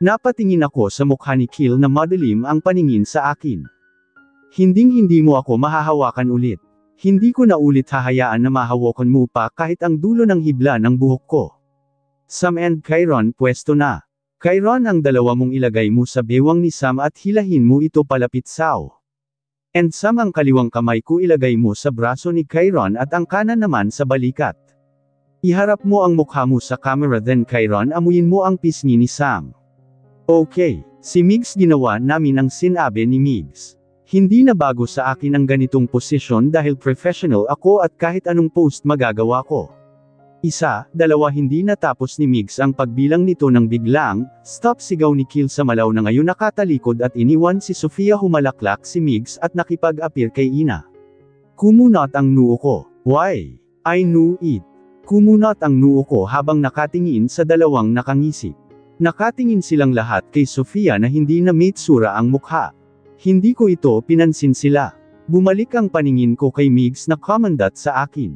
Napatingin ako sa mukha ni Kill na madilim ang paningin sa akin. Hinding-hindi mo ako mahahawakan ulit. Hindi ko na ulit hahayaan na mahawakan mo pa kahit ang dulo ng hibla ng buhok ko. Sam and Chiron pwesto na. Chiron ang dalawa mong ilagay mo sa bewang ni Sam at hilahin mo ito palapit sao. And Sam ang kaliwang kamay ko ilagay mo sa braso ni Chiron at ang kanan naman sa balikat. Iharap mo ang mukha mo sa camera then Chiron amuyin mo ang pisngi ni Sam. Okay, si Migs ginawa namin ang sinabi ni Migs. Hindi na bago sa akin ang ganitong posisyon dahil professional ako at kahit anong post magagawa ko. Isa, dalawa hindi natapos ni Migs ang pagbilang nito ng biglang, stop sigaw ni Kill sa malaw na ngayon nakatalikod at iniwan si Sofia humalaklak si Migs at nakipag-appear kay Ina. Kumunot ang noo ko. Why? I knew it. Kumunot ang noo ko habang nakatingin sa dalawang nakangisip. Nakatingin silang lahat kay Sofia na hindi na mitsura ang mukha. Hindi ko ito pinansin sila. Bumalik ang paningin ko kay Migs na kumandat sa akin.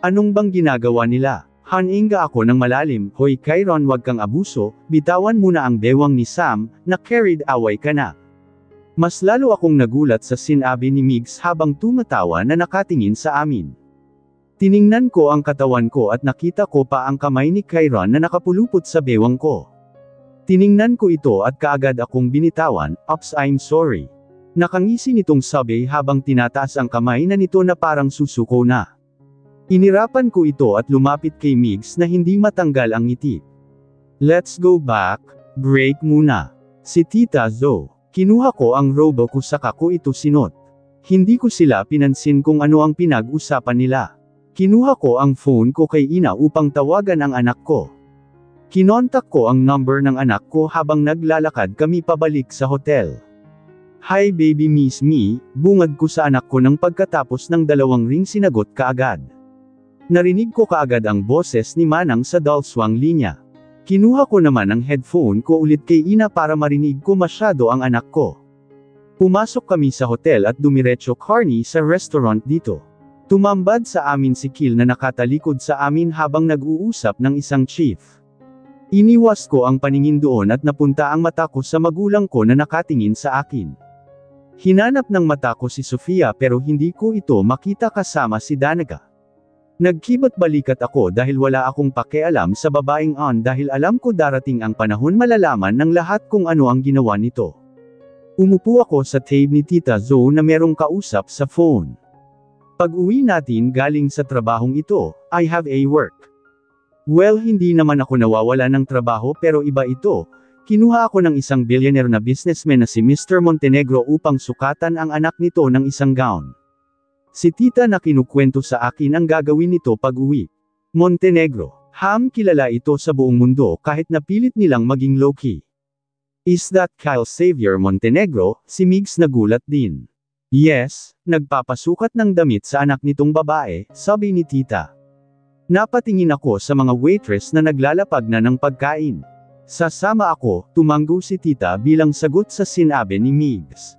Anong bang ginagawa nila? Haninga ako ng malalim, hoy Chiron wag kang abuso, bitawan muna ang bewang ni Sam, na carried away ka na. Mas lalo akong nagulat sa sinabi ni Migs habang tumatawa na nakatingin sa amin. Tiningnan ko ang katawan ko at nakita ko pa ang kamay ni Chiron na nakapulupot sa bewang ko. Tiningnan ko ito at kaagad akong binitawan, "Ops, I'm sorry." Nakangisi nitong sabi habang tinataas ang kamay na nito na parang susuko na. Inirapan ko ito at lumapit kay Migs na hindi matanggal ang ngiti. Let's go back, break muna. Si Tita Zoe. Kinuha ko ang robe ko saka ko ito sinot. Hindi ko sila pinansin kung ano ang pinag-usapan nila. Kinuha ko ang phone ko kay Ina upang tawagan ang anak ko. Kinontak ko ang number ng anak ko habang naglalakad kami pabalik sa hotel. Hi baby miss me, bungad ko sa anak ko nang pagkatapos ng 2 ring sinagot kaagad. Narinig ko kaagad ang boses ni Manang sa dalswang linya. Kinuha ko naman ang headphone ko ulit kay Ina para marinig ko masyado ang anak ko. Pumasok kami sa hotel at dumiretso kami sa restaurant dito. Tumambad sa amin si Kill na nakatalikod sa amin habang nag-uusap ng isang chief. Iniwas ko ang paningin doon at napunta ang mata ko sa magulang ko na nakatingin sa akin. Hinanap ng mata ko si Sofia pero hindi ko ito makita kasama si Danica. Nagkibot balikat ako dahil wala akong pakialam sa babaeng on dahil alam ko darating ang panahon malalaman ng lahat kung ano ang ginawa nito. Umupo ako sa tape ni Tita Zoe na merong kausap sa phone. Pag-uwi natin galing sa trabahong ito, I have a work. Well, hindi naman ako nawawala ng trabaho pero iba ito. Kinuha ako ng isang billionaire na businessman na si Mr. Montenegro upang sukatan ang anak nito ng isang gown. Si Tita na kinukwento sa akin ang gagawin nito pag-uwi. Montenegro. Kilala ito sa buong mundo kahit napilit nilang maging low-key. Is that Kyle Xavier Montenegro? Si Migs nagulat din. Yes, nagpapasukat ng damit sa anak nitong babae, sabi ni Tita. Napatingin ako sa mga waitress na naglalapag na ng pagkain. Sasama ako, tumanggo si Tita bilang sagot sa sinabi ni Migs.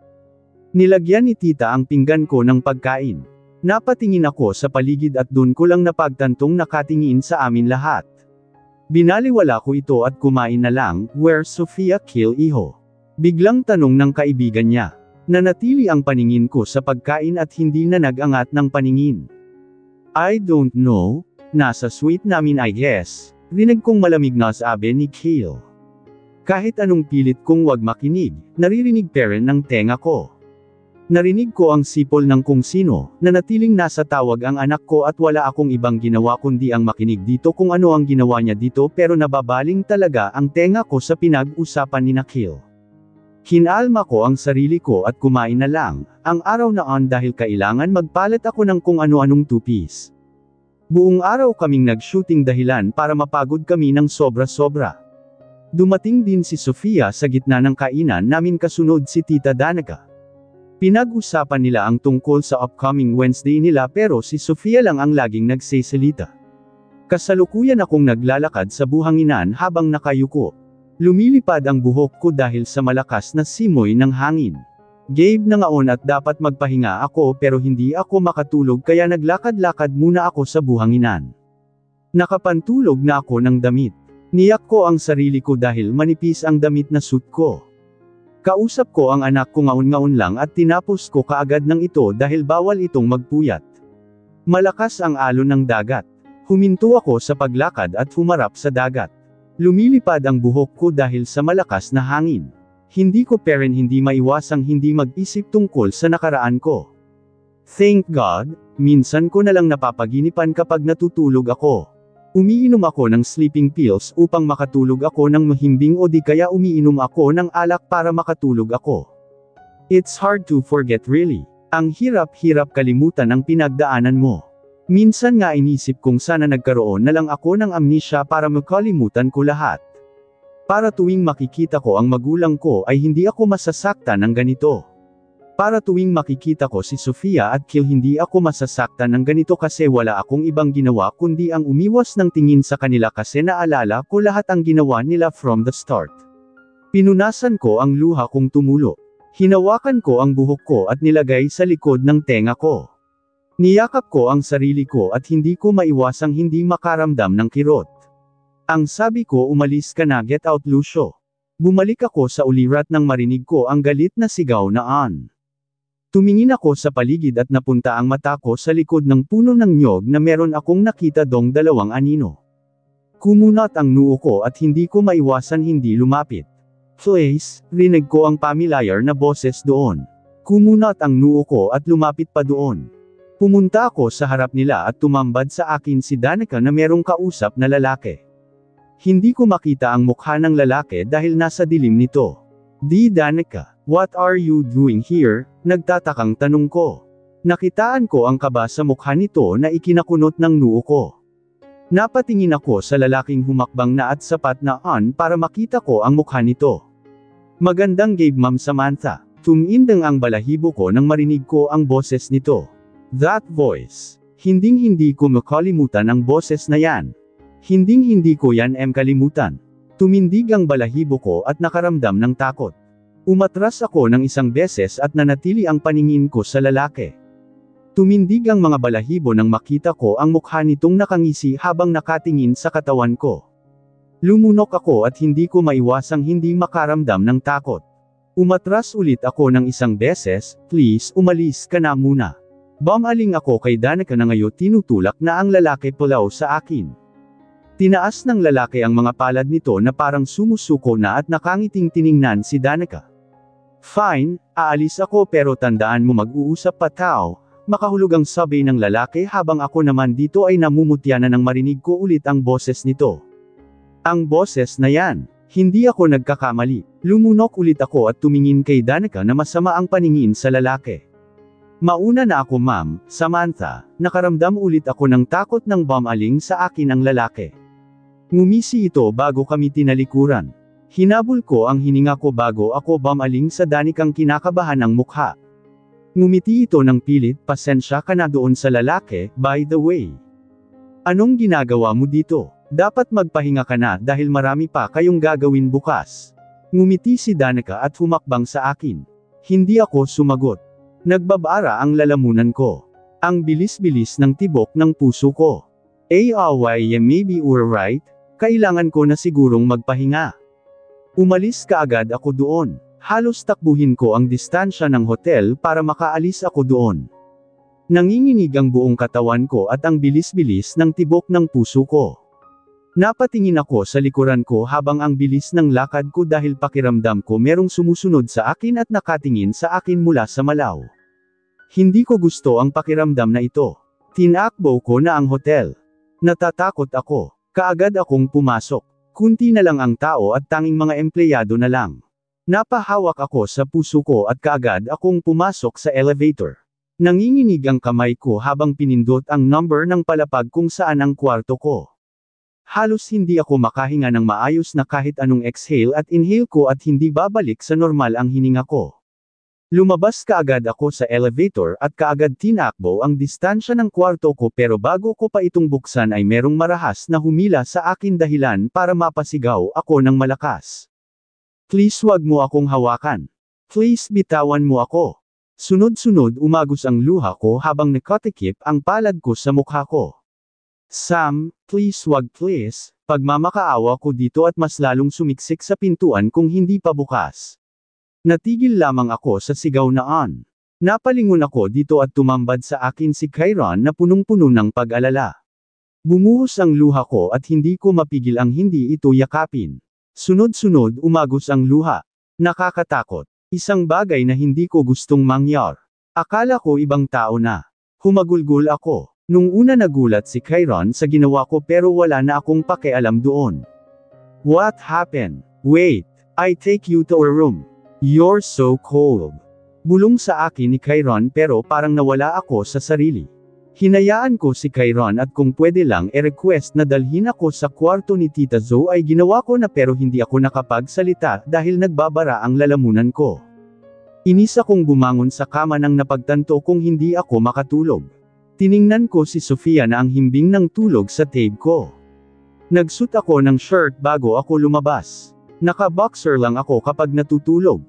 Nilagyan ni tita ang pinggan ko ng pagkain. Napatingin ako sa paligid at dun ko lang napagtantong nakatingin sa amin lahat. Binaliwala ko ito at kumain na lang. Where's Sofia Kill iho? Biglang tanong ng kaibigan niya. Nanatili ang paningin ko sa pagkain at hindi na nag-angat ng paningin. I don't know. Nasa suite namin I guess. Rinig kong malamig na sabi ni Kill. Kahit anong pilit kong wag makinig, naririnig pa rin ng tenga ko. Narinig ko ang sipol ng kung sino, nanatiling nasa tawag ang anak ko at wala akong ibang ginawa kundi ang makinig dito kung ano ang ginawa niya dito pero nababaling talaga ang tenga ko sa pinag-usapan ni Nakil. Kinalma ko ang sarili ko at kumain na lang, ang araw na on dahil kailangan magpalit ako ng kung ano-anong two-piece. Buong araw kaming nag-shooting dahilan para mapagod kami ng sobra-sobra. Dumating din si Sofia sa gitna ng kainan namin kasunod si Tita Danica. Pinag-usapan nila ang tungkol sa upcoming Wednesday nila pero si Sofia lang ang laging nagsisalita. Kasalukuyan akong naglalakad sa buhanginan habang nakayuko. Lumilipad ang buhok ko dahil sa malakas na simoy ng hangin. Gabe na ngaon at dapat magpahinga ako pero hindi ako makatulog kaya naglakad-lakad muna ako sa buhanginan. Nakapantulog na ako ng damit. Niyak ko ang sarili ko dahil manipis ang damit na suit ko. Kausap ko ang anak ko ngaon-ngaon lang at tinapos ko kaagad ng ito dahil bawal itong magpuyat. Malakas ang alon ng dagat. Huminto ako sa paglakad at humarap sa dagat. Lumilipad ang buhok ko dahil sa malakas na hangin. Hindi ko pa rin hindi maiwasang hindi mag-isip tungkol sa nakaraan ko. Thank God, minsan ko na lang napapaginipan kapag natutulog ako. Umiinom ako ng sleeping pills upang makatulog ako ng mahimbing o di kaya umiinom ako ng alak para makatulog ako. It's hard to forget really. Ang hirap-hirap kalimutan ang pinagdaanan mo. Minsan nga inisip kung sana nagkaroon na lang ako ng amnesia para makalimutan ko lahat. Para tuwing makikita ko ang magulang ko ay hindi ako masasaktan ng ganito. Para tuwing makikita ko si Sofia at Kill hindi ako masasaktan ng ganito kasi wala akong ibang ginawa kundi ang umiwas ng tingin sa kanila kasi naalala ko lahat ang ginawa nila from the start. Pinunasan ko ang luha kong tumulo. Hinawakan ko ang buhok ko at nilagay sa likod ng tenga ko. Niyakap ko ang sarili ko at hindi ko maiwasang hindi makaramdam ng kirot. Ang sabi ko umalis ka na get out Lucio. Bumalik ako sa ulirat nang marinig ko ang galit na sigaw na an. Tumingin ako sa paligid at napunta ang mata ko sa likod ng puno ng nyog na meron akong nakita dong dalawang anino. Kumunat ang noo ko at hindi ko maiwasan hindi lumapit. Please, rinig ko ang familiar na boses doon. Kumunat ang noo ko at lumapit pa doon. Pumunta ako sa harap nila at tumambad sa akin si Danica na merong kausap na lalaki. Hindi ko makita ang mukha ng lalaki dahil nasa dilim nito. Di Danica, what are you doing here? Nagtatakang tanong ko. Nakitaan ko ang kaba sa mukha nito na ikinakunot ng noo ko. Napatingin ako sa lalaking humakbang na at sapat na on para makita ko ang mukha nito. Magandang gabe Ma'am Samantha. Tumindang ang balahibo ko nang marinig ko ang boses nito. That voice. Hinding-hindi ko makalimutan ang boses na yan. Hinding-hindi ko yan kalimutan. Tumindig ang balahibo ko at nakaramdam ng takot. Umatras ako ng isang beses at nanatili ang paningin ko sa lalaki. Tumindig ang mga balahibo nang makita ko ang mukha nitong nakangisi habang nakatingin sa katawan ko. Lumunok ako at hindi ko maiwasang hindi makaramdam ng takot. Umatras ulit ako ng isang beses, please umalis ka na muna. Bumaling ako kay Danica na ngayon tinutulak na ang lalaki pulaw sa akin. Tinaas ng lalaki ang mga palad nito na parang sumusuko na at nakangiting tiningnan si Danica. Fine, aalis ako pero tandaan mo mag-uusap pa tao, makahulog ang sabi ng lalaki habang ako naman dito ay namumutya na nang marinig ko ulit ang boses nito. Ang boses na yan, hindi ako nagkakamali. Lumunok ulit ako at tumingin kay Danica na masama ang paningin sa lalaki. Mauna na ako Ma'am Samantha, nakaramdam ulit ako ng takot ng bumaling sa akin ang lalaki. Ngumisi ito bago kami tinalikuran. Hinabol ko ang hininga ko bago ako bumaling sa Danicang kinakabahan ng mukha. Ngumiti ito ng pilit, pasensya ka na doon sa lalaki, by the way. Anong ginagawa mo dito? Dapat magpahinga ka na dahil marami pa kayong gagawin bukas. Ngumiti si Danica at humakbang sa akin. Hindi ako sumagot. Nagbabara ang lalamunan ko. Ang bilis-bilis ng tibok ng puso ko. Maybe we're right, kailangan ko na sigurong magpahinga. Umalis kaagad ako doon. Halos takbuhin ko ang distansya ng hotel para makaalis ako doon. Nanginginig ang buong katawan ko at ang bilis-bilis ng tibok ng puso ko. Napatingin ako sa likuran ko habang ang bilis ng lakad ko dahil pakiramdam ko merong sumusunod sa akin at nakatingin sa akin mula sa malaw. Hindi ko gusto ang pakiramdam na ito. Tinakbo ko na ang hotel. Natatakot ako. Kaagad akong pumasok. Kunti na lang ang tao at tanging mga empleyado na lang. Napahawak ako sa puso ko at kaagad akong pumasok sa elevator. Nanginginig ang kamay ko habang pinindot ang number ng palapag kung saan ang kwarto ko. Halos hindi ako makahinga ng maayos na kahit anong exhale at inhale ko at hindi babalik sa normal ang hininga ko. Lumabas kaagad ako sa elevator at kaagad tinakbo ang distansya ng kwarto ko pero bago ko pa itong buksan ay merong marahas na humila sa akin dahilan para mapasigaw ako ng malakas. Please wag mo akong hawakan. Please bitawan mo ako. Sunod-sunod umagos ang luha ko habang nakatikip ang palad ko sa mukha ko. Sam, please wag please, pagmamakaawa ko dito at mas lalong sumiksik sa pintuan kung hindi pa bukas. Natigil lamang ako sa sigaw na on. Napalingon ako dito at tumambad sa akin si Kyron na punong-puno ng pag-alala. Bumuhos ang luha ko at hindi ko mapigil ang hindi ito yakapin. Sunod-sunod umagos ang luha. Nakakatakot. Isang bagay na hindi ko gustong mangyar. Akala ko ibang tao na. Humagulgol ako. Nung una nagulat si Kyron sa ginawa ko pero wala na akong pakialam doon. What happened? Wait, I take you to a room. You're so cold. Bulong sa akin ni Kyron pero parang nawala ako sa sarili. Hinayaan ko si Kyron at kung pwede lang request na dalhin ako sa kwarto ni Tita Zoe ay ginawa ko na pero hindi ako nakapagsalita dahil nagbabara ang lalamunan ko. Inis akong bumangon sa kama nang napagtanto kung hindi ako makatulog. Tiningnan ko si Sofia na ang himbing ng tulog sa tape ko. Nagsuot ako ng shirt bago ako lumabas. Naka-boxer lang ako kapag natutulog.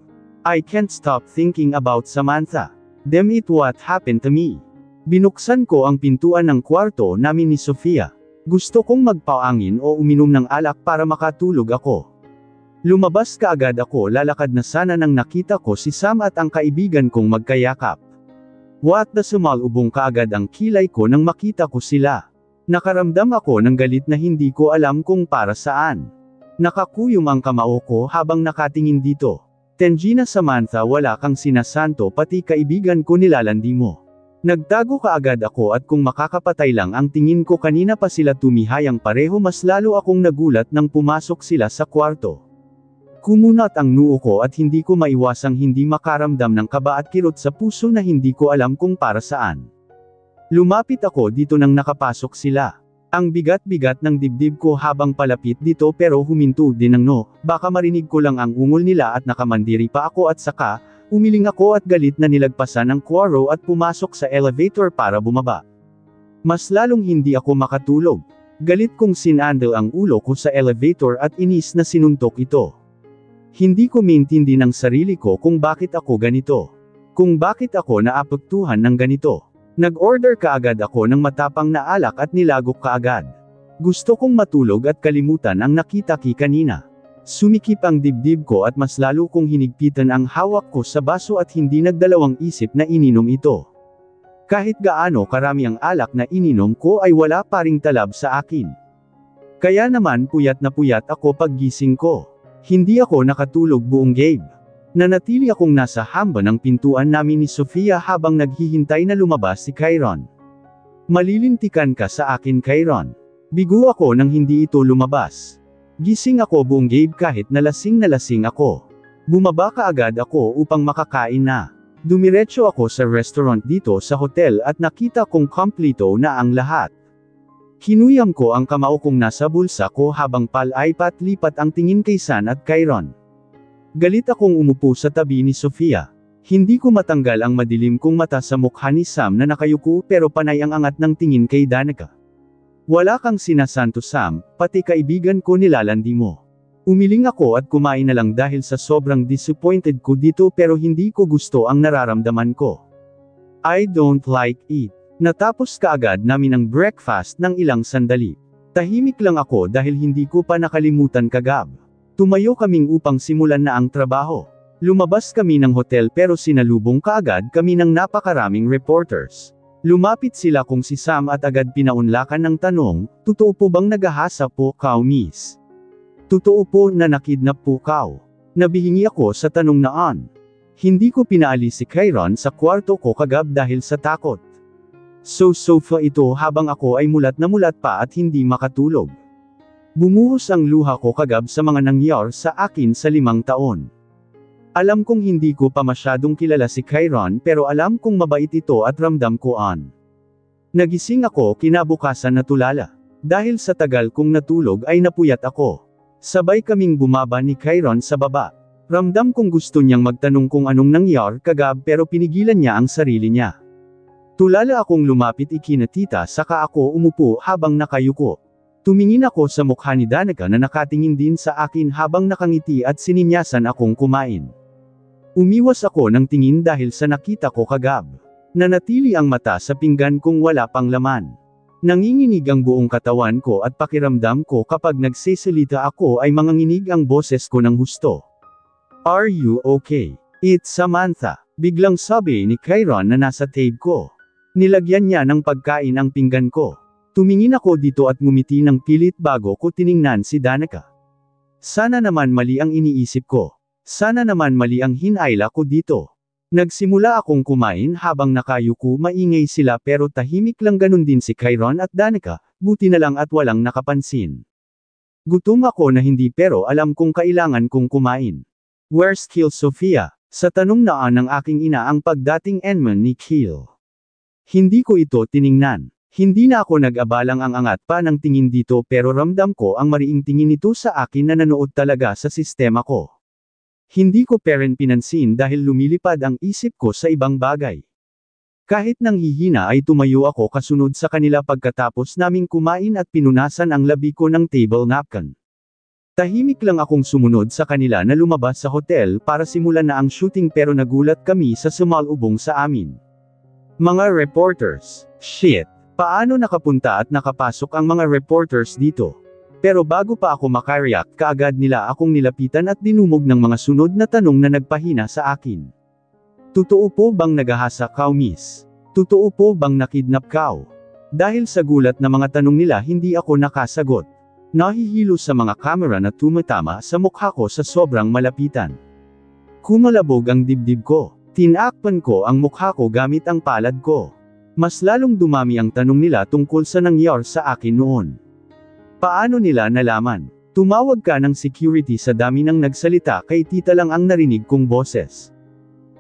I can't stop thinking about Samantha. Damn it, what happened to me? Binuksan ko ang pintuan ng kwarto namin ni Sofia. Gusto kong magpaangin o uminom ng alak para makatulog ako. Lumabas kaagad ako lalakad na sana nang nakita ko si Sam at ang kaibigan kong magkayakap. What the sumalubong kaagad ang kilay ko nang makita ko sila. Nakaramdam ako ng galit na hindi ko alam kung para saan. Nakakuyom ang kamao ko habang nakatingin dito. Tenjina Samantha, wala kang sinasanto pati kaibigan ko nilalandi mo. Nagtago kaagad ako at kung makakapatay lang ang tingin ko kanina pa sila tumihayang pareho mas lalo akong nagulat nang pumasok sila sa kwarto. Kumunat ang noo ko at hindi ko maiwasang hindi makaramdam ng kaba at kirot sa puso na hindi ko alam kung para saan. Lumapit ako dito nang nakapasok sila. Ang bigat-bigat ng dibdib ko habang palapit dito pero huminto din ng no, baka marinig ko lang ang ungol nila at nakamandiri pa ako at saka, umiling ako at galit na nilagpasan ang kwarto at pumasok sa elevator para bumaba. Mas lalong hindi ako makatulog. Galit kong sinandal ang ulo ko sa elevator at inis na sinuntok ito. Hindi ko maintindi ng sarili ko kung bakit ako ganito. Kung bakit ako naapektuhan ng ganito. Nag-order kaagad ako ng matapang na alak at nilagok kaagad. Gusto kong matulog at kalimutan ang nakita-ki kanina. Sumikip ang dibdib ko at mas lalo kong hinigpitan ang hawak ko sa baso at hindi nagdalawang isip na ininom ito. Kahit gaano karami ang alak na ininom ko ay wala pa ring talab sa akin. Kaya naman puyat na puyat ako paggising ko. Hindi ako nakatulog buong gabi. Nanatili akong nasa hamba ng pintuan namin ni Sofia habang naghihintay na lumabas si Kyron. Malilintikan ka sa akin, Kyron. Bigo ako nang hindi ito lumabas. Gising ako buong gabi kahit na lasing ako. Bumaba kaagad ako upang makakain na. Dumiretso ako sa restaurant dito sa hotel at nakita kong kompleto na ang lahat. Kinuyam ko ang kamao kong nasa bulsa ko habang palipat-lipat ang tingin kay San at Kyron. Galit akong umupo sa tabi ni Sofia. Hindi ko matanggal ang madilim kong mata sa mukha ni Sam na nakayuko pero panay ang angat ng tingin kay Danica. Wala kang sinasanto Sam, pati kaibigan ko nilalandi mo. Umiling ako at kumain na lang dahil sa sobrang disappointed ko dito pero hindi ko gusto ang nararamdaman ko. I don't like it. Natapos kaagad namin ang breakfast ng ilang sandali. Tahimik lang ako dahil hindi ko pa nakalimutan kagab. Tumayo kaming upang simulan na ang trabaho. Lumabas kami ng hotel pero sinalubong kaagad kami ng napakaraming reporters. Lumapit sila kung si Sam at agad pinaunlakan ng tanong, "Totoo po bang nagahasa po kaw, miss?" "Totoo po na nakidnap po kaw." Nabihingi ako sa tanong naan. Hindi ko pinaalis si Kyron sa kwarto ko kagab dahil sa takot. Sofa ito habang ako ay mulat na mulat pa at hindi makatulog. Bumuhos ang luha ko kagab sa mga nangyari sa akin sa 5 taon. Alam kong hindi ko pa masyadong kilala si Kyron pero alam kong mabait ito at ramdam ko an. Nagising ako kinabukasan na tulala. Dahil sa tagal kong natulog ay napuyat ako. Sabay kaming bumaba ni Kyron sa baba. Ramdam kong gusto niyang magtanong kung anong nangyari kagab pero pinigilan niya ang sarili niya. Tulala akong lumapit ikinatita saka ako umupo habang nakayuko. Tumingin ako sa mukha ni Danica na nakatingin din sa akin habang nakangiti at sininyasan akong kumain. Umiwas ako ng tingin dahil sa nakita ko kagab. Nanatili ang mata sa pinggan kung wala pang laman. Nanginginig ang buong katawan ko at pakiramdam ko kapag nagsisalita ako ay manganginig ang boses ko ng husto. "Are you okay? It's Samantha," biglang sabi ni Kyron na nasa tape ko. Nilagyan niya ng pagkain ang pinggan ko. Tumingin ako dito at ngumiti ng pilit bago ko tiningnan si Danica. Sana naman mali ang iniisip ko. Sana naman mali ang hinaila ko dito. Nagsimula akong kumain habang nakayuko, maingay sila pero tahimik lang, ganun din si Kyron at Danica, buti na lang at walang nakapansin. Gutom ako na hindi pero alam kong kailangan kong kumain. "Where's Kill Sofia?" Sa tanong naan ng aking ina ang pagdating enman ni Kill. Hindi ko ito tiningnan. Hindi na ako nag-abalang ang angat pa ng tingin dito pero ramdam ko ang mariing tingin nito sa akin na nanood talaga sa sistema ko. Hindi ko pinansin dahil lumilipad ang isip ko sa ibang bagay. Kahit nanghihina ay tumayo ako kasunod sa kanila pagkatapos naming kumain at pinunasan ang labi ko ng table napkin. Tahimik lang akong sumunod sa kanila na lumabas sa hotel para simulan na ang shooting pero nagulat kami sa sumalubong sa amin. Mga reporters. Shit. Paano nakapunta at nakapasok ang mga reporters dito? Pero bago pa ako makareact kaagad nila akong nilapitan at dinumog ng mga sunod na tanong na nagpahina sa akin. "Totoo po bang nagahasa kaw, miss? Totoo po bang nakidnap kaw?" Dahil sa gulat na mga tanong nila hindi ako nakasagot. Nahihilo sa mga kamera na tumatama sa mukha ko sa sobrang malapitan. Kumalabog ang dibdib ko. Tinakpan ko ang mukha ko gamit ang palad ko. Mas lalong dumami ang tanong nila tungkol sa nangyari sa akin noon. Paano nila nalaman? Tumawag ka ng security, sa dami ng nagsalita kay tita lang ang narinig kong boses.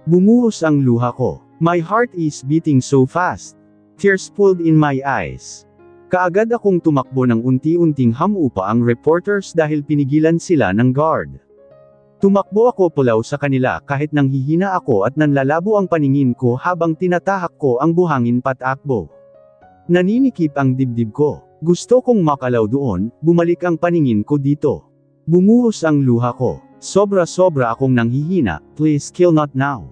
Bumuhos ang luha ko. My heart is beating so fast. Tears pulled in my eyes. Kaagad akong tumakbo ng unti-unting hamupa ang reporters dahil pinigilan sila ng guard. Tumakbo ako pulaw sa kanila kahit nanghihina ako at nanlalabo ang paningin ko habang tinatahak ko ang buhangin patakbo. Naninikip ang dibdib ko. Gusto kong makalaw doon, bumalik ang paningin ko dito. Bumuhos ang luha ko. Sobra-sobra akong nanghihina, "Please kill not now."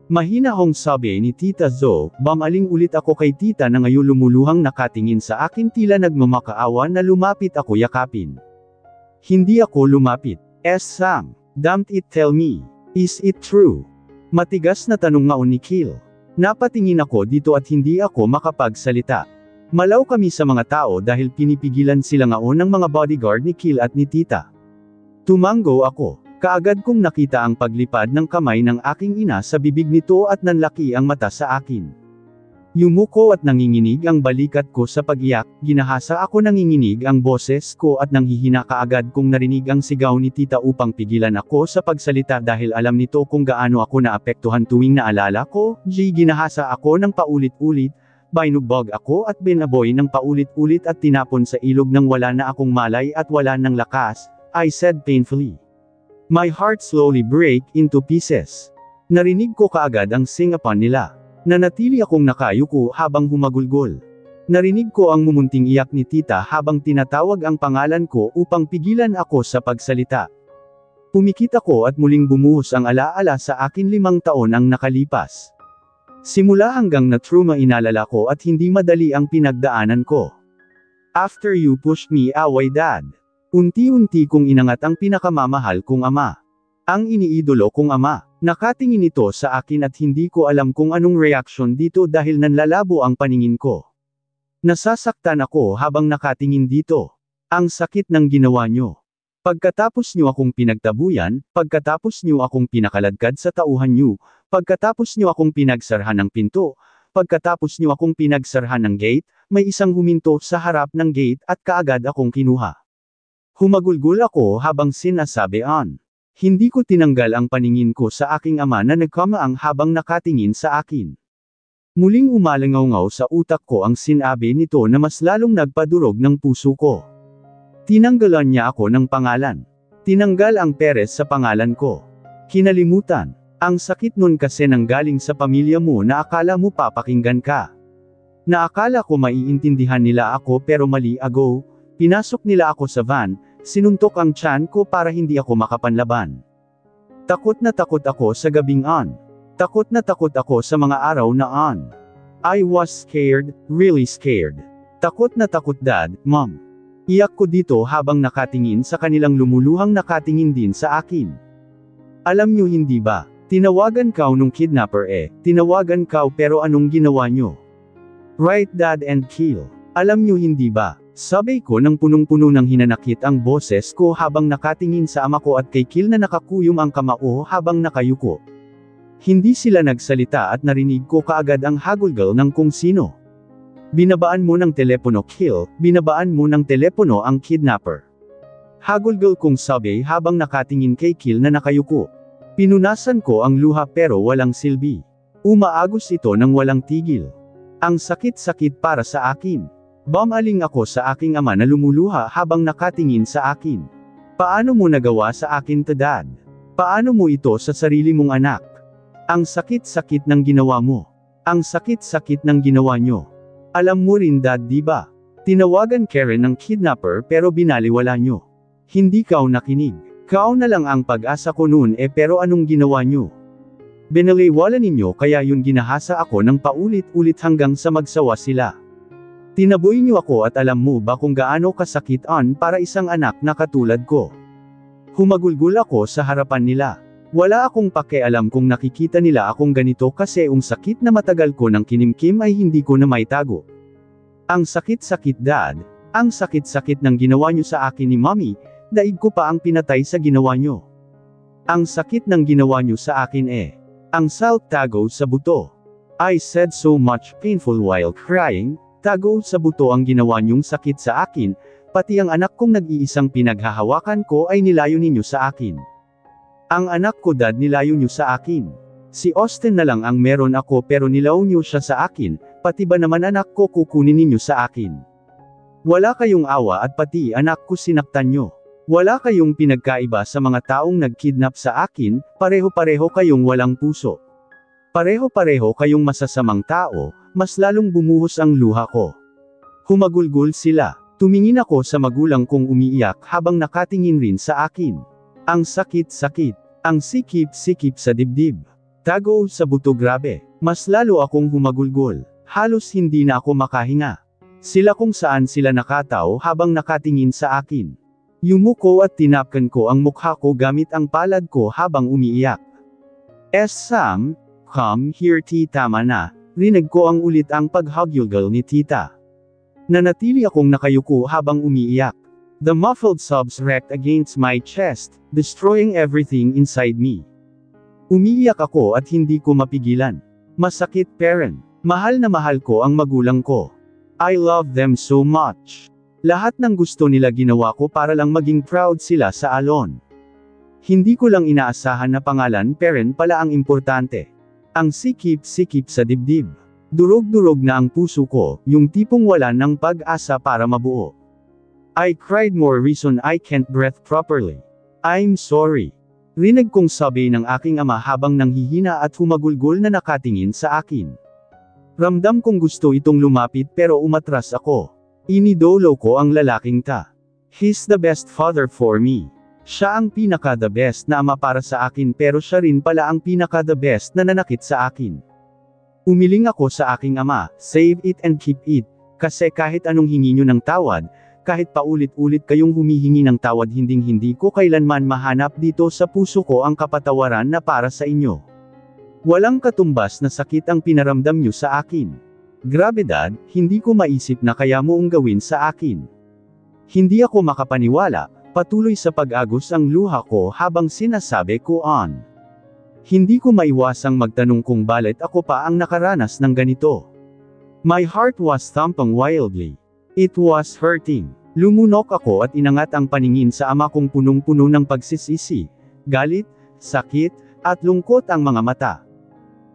Mahinahong sabi ni Tita Zo, bumaling ulit ako kay tita na ngayon lumuluhang nakatingin sa akin tila nagmamakaawa na lumapit ako yakapin. Hindi ako lumapit. Sam, damn it, tell me. Is it true? Matigas na tanong ngaon ni Kill. Napatingin ako dito at hindi ako makapagsalita. Malaw kami sa mga tao dahil pinipigilan sila ngaon ng mga bodyguard ni Kill at ni tita. Tumango ako. Kaagad kong nakita ang paglipad ng kamay ng aking ina sa bibig nito at nanlaki ang mata sa akin. Yumuko at nanginginig ang balikat ko sa pag-iyak, ginahasa ako, nanginginig ang boses ko at nanghihina. Kaagad kong narinig ang sigaw ni tita upang pigilan ako sa pagsalita dahil alam nito kung gaano ako naapektuhan tuwing naalala ko. Ginahasa ako ng paulit-ulit, binugbog ako at binaboy ng paulit-ulit at tinapon sa ilog nang wala na akong malay at wala ng lakas, I said painfully. My heart slowly break into pieces. Narinig ko kaagad ang singapan nila. Nanatili akong nakayuko habang humagulgol. Narinig ko ang mumunting iyak ni tita habang tinatawag ang pangalan ko upang pigilan ako sa pagsalita. Pumikit ako at muling bumuhos ang alaala sa akin. 5 taon ang nakalipas. Simula hanggang na-trauma inalala ko at hindi madali ang pinagdaanan ko. After you pushed me away dad. Unti-unti kong inangat ang pinakamamahal kong ama. Ang iniidolo kong ama. Nakatingin ito sa akin at hindi ko alam kung anong reaksyon dito dahil nanlalabo ang paningin ko. Nasasaktan ako habang nakatingin dito. Ang sakit ng ginawa nyo. Pagkatapos nyo akong pinagtabuyan, pagkatapos nyo akong pinakaladkad sa tauhan nyo, pagkatapos nyo akong pinagsarhan ng pinto, pagkatapos nyo akong pinagsarhan ng gate, may isang huminto sa harap ng gate at kaagad akong kinuha. Humagulgol ako habang sinasabihan. Hindi ko tinanggal ang paningin ko sa aking ama na nagkamaang habang nakatingin sa akin. Muling umalangaw-ngaw sa utak ko ang sinabi nito na mas lalong nagpadurog ng puso ko. Tinanggalan niya ako ng pangalan. Tinanggal ang Perez sa pangalan ko. Kinalimutan. Ang sakit nun kasi nanggaling sa pamilya mo na akala mo papakinggan ka. Na akala ko maiintindihan nila ako pero mali ago, pinasok nila ako sa van, sinuntok ang tiyan ko para hindi ako makapanlaban. Takot na takot ako sa gabing on. Takot na takot ako sa mga araw na on. I was scared, really scared. Takot na takot dad, mom. Iyak ko dito habang nakatingin sa kanilang lumuluhang nakatingin din sa akin. Alam nyo hindi ba, tinawagan kaw nung kidnapper tinawagan kaw pero anong ginawa nyo? Right dad and kill. Alam nyo hindi ba, sabay ko nang punong-puno ng hinanakit ang boses ko habang nakatingin sa ama ko at kay Kill na nakakuyom ang kamao habang nakayuko. Hindi sila nagsalita at narinig ko kaagad ang hagulgal ng kung sino. Binabaan mo ng telepono Kill, binabaan mo ng telepono ang kidnapper. Hagulgal kong sabi habang nakatingin kay Kill na nakayuko. Pinunasan ko ang luha pero walang silbi. Umaagos ito ng walang tigil. Ang sakit-sakit para sa akin. Bumaling ako sa aking ama na lumuluha habang nakatingin sa akin. Paano mo nagawa sa akin to dad? Paano mo ito sa sarili mong anak? Ang sakit-sakit ng ginawa mo. Ang sakit-sakit ng ginawa nyo. Alam mo rin dad diba? Tinawagan Karen ng kidnapper pero binaliwala nyo. Hindi kaw nakinig. Kao na lang ang pag-asa ko noon pero anong ginawa nyo? Binaliwala ninyo kaya yun ginahasa ako ng paulit-ulit hanggang sa magsawa sila. Tinaboy nyo ako at alam mo ba kung gaano kasakit para isang anak na katulad ko? Humagulgol ako sa harapan nila. Wala akong pakialam kung nakikita nila akong ganito kasi ang sakit na matagal ko ng kinimkim ay hindi ko na maitago. Ang sakit-sakit dad, ang sakit-sakit ng ginawa nyo sa akin ni mommy, daig ko pa ang pinatay sa ginawa nyo. Ang sakit ng ginawa nyo sa akin ang salt tago sa buto. I said so much painful while crying, tago sa buto ang ginawa nyong sakit sa akin, pati ang anak kong nag-iisang pinaghahawakan ko ay nilayo ninyo sa akin. Ang anak ko dad nilayo nyo sa akin. Si Austin na lang ang meron ako pero nilaw nyo siya sa akin, pati ba naman anak ko kukunin ninyo sa akin? Wala kayong awa at pati anak ko sinaktan nyo. Wala kayong pinagkaiba sa mga taong nagkidnap sa akin, pareho-pareho kayong walang puso. Pareho-pareho kayong masasamang tao, mas lalong bumuhos ang luha ko. Humagulgol sila. Tumingin ako sa magulang kong umiiyak habang nakatingin rin sa akin. Ang sakit-sakit. Ang sikip-sikip sa dibdib. Tago sa buto grabe. Mas lalo akong humagulgol. Halos hindi na ako makahinga. Sila kung saan sila nakataw habang nakatingin sa akin. Yumuko at tinapkan ko ang mukha ko gamit ang palad ko habang umiiyak. Sam, come here tama na. Rinig ko ang ulit ang paghagulgal ni tita. Nanatili akong nakayuko habang umiiyak. The muffled sobs wrecked against my chest, destroying everything inside me. Umiiyak ako at hindi ko mapigilan. Masakit parent. Mahal na mahal ko ang magulang ko. I love them so much. Lahat ng gusto nila ginawa ko para lang maging proud sila sa Alon. Hindi ko lang inaasahan na pangalan parent pala ang importante. Ang sikip-sikip sa dibdib. Durog-durog na ang puso ko, yung tipong wala ng pag-asa para mabuo. I cried more reason I can't breathe properly. I'm sorry. Rinig kong sabi ng aking ama habang nanghihina at humagulgol na nakatingin sa akin. Ramdam kong gusto itong lumapit pero umatras ako. Inidolo ko ang lalaking ta. He's the best father for me. Siya ang pinaka-the best na ama para sa akin pero siya rin pala ang pinaka-the best na nanakit sa akin. Umiling ako sa aking ama, save it and keep it, kasi kahit anong hingi nyo ng tawad, kahit paulit-ulit kayong humihingi ng tawad hindi ko kailanman mahanap dito sa puso ko ang kapatawaran na para sa inyo. Walang katumbas na sakit ang pinaramdam nyo sa akin. Grabe Dad, hindi ko maisip na kaya mo ang gawin sa akin. Hindi ako makapaniwala, patuloy sa pag-agos ang luha ko habang sinasabi ko on. Hindi ko maiwasang magtanong kung bakit ako pa ang nakaranas ng ganito. My heart was thumping wildly. It was hurting. Lumunok ako at inangat ang paningin sa ama kong punong-puno ng pagsisisi, galit, sakit, at lungkot ang mga mata.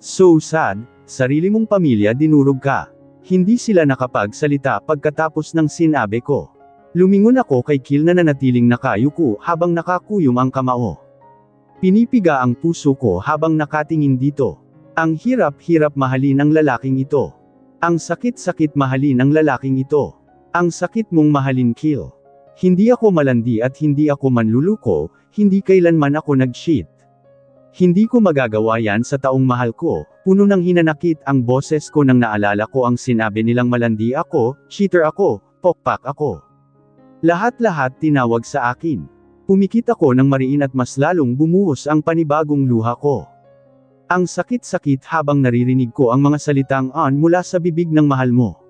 So sad, sarili mong pamilya dinurog ka. Hindi sila nakapagsalita pagkatapos ng sinabi ko. Lumingon ako kay Kil na nanatiling nakayuko habang nakakuyom ang kamao. Pinipiga ang puso ko habang nakatingin dito. Ang hirap-hirap mahalin ang lalaking ito. Ang sakit-sakit mahalin ang lalaking ito. Ang sakit mong mahalin Kil. Hindi ako malandi at hindi ako manluluko, hindi kailanman ako nag-cheat. Hindi ko magagawa yan sa taong mahal ko, puno ng hinanakit ang boses ko nang naalala ko ang sinabi nilang malandi ako, cheater ako, pokpak ako. Lahat-lahat tinawag sa akin. Pumikit ako ng mariin at mas lalong bumuhos ang panibagong luha ko. Ang sakit-sakit habang naririnig ko ang mga salitang on mula sa bibig ng mahal mo.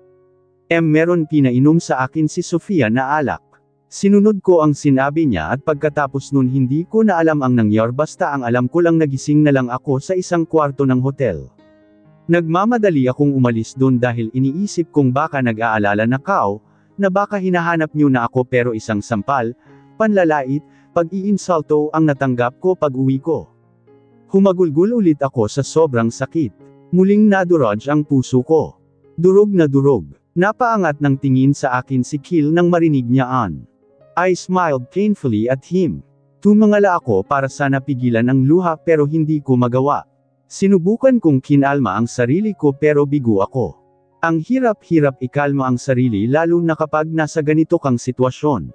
Meron pinainom sa akin si Sofia na alak. Sinunod ko ang sinabi niya at pagkatapos nun hindi ko na alam ang nangyari basta ang alam ko lang nagising na lang ako sa isang kwarto ng hotel. Nagmamadali akong umalis doon dahil iniisip kong baka nag-aalala na kao, na baka hinahanap niyo na ako pero isang sampal, panlalait, pag-iinsulto ang natanggap ko pag-uwi ko. Humagulgul ulit ako sa sobrang sakit. Muling nadurog ang puso ko. Durog na durog. Napaangat ng tingin sa akin si Kil nang marinig niya on. I smiled painfully at him. Tumangala ako para sana pigilan ang luha pero hindi ko magawa. Sinubukan kong kinalma ang sarili ko pero bigo ako. Ang hirap-hirap ikalma ang sarili lalo na kapag nasa ganito kang sitwasyon.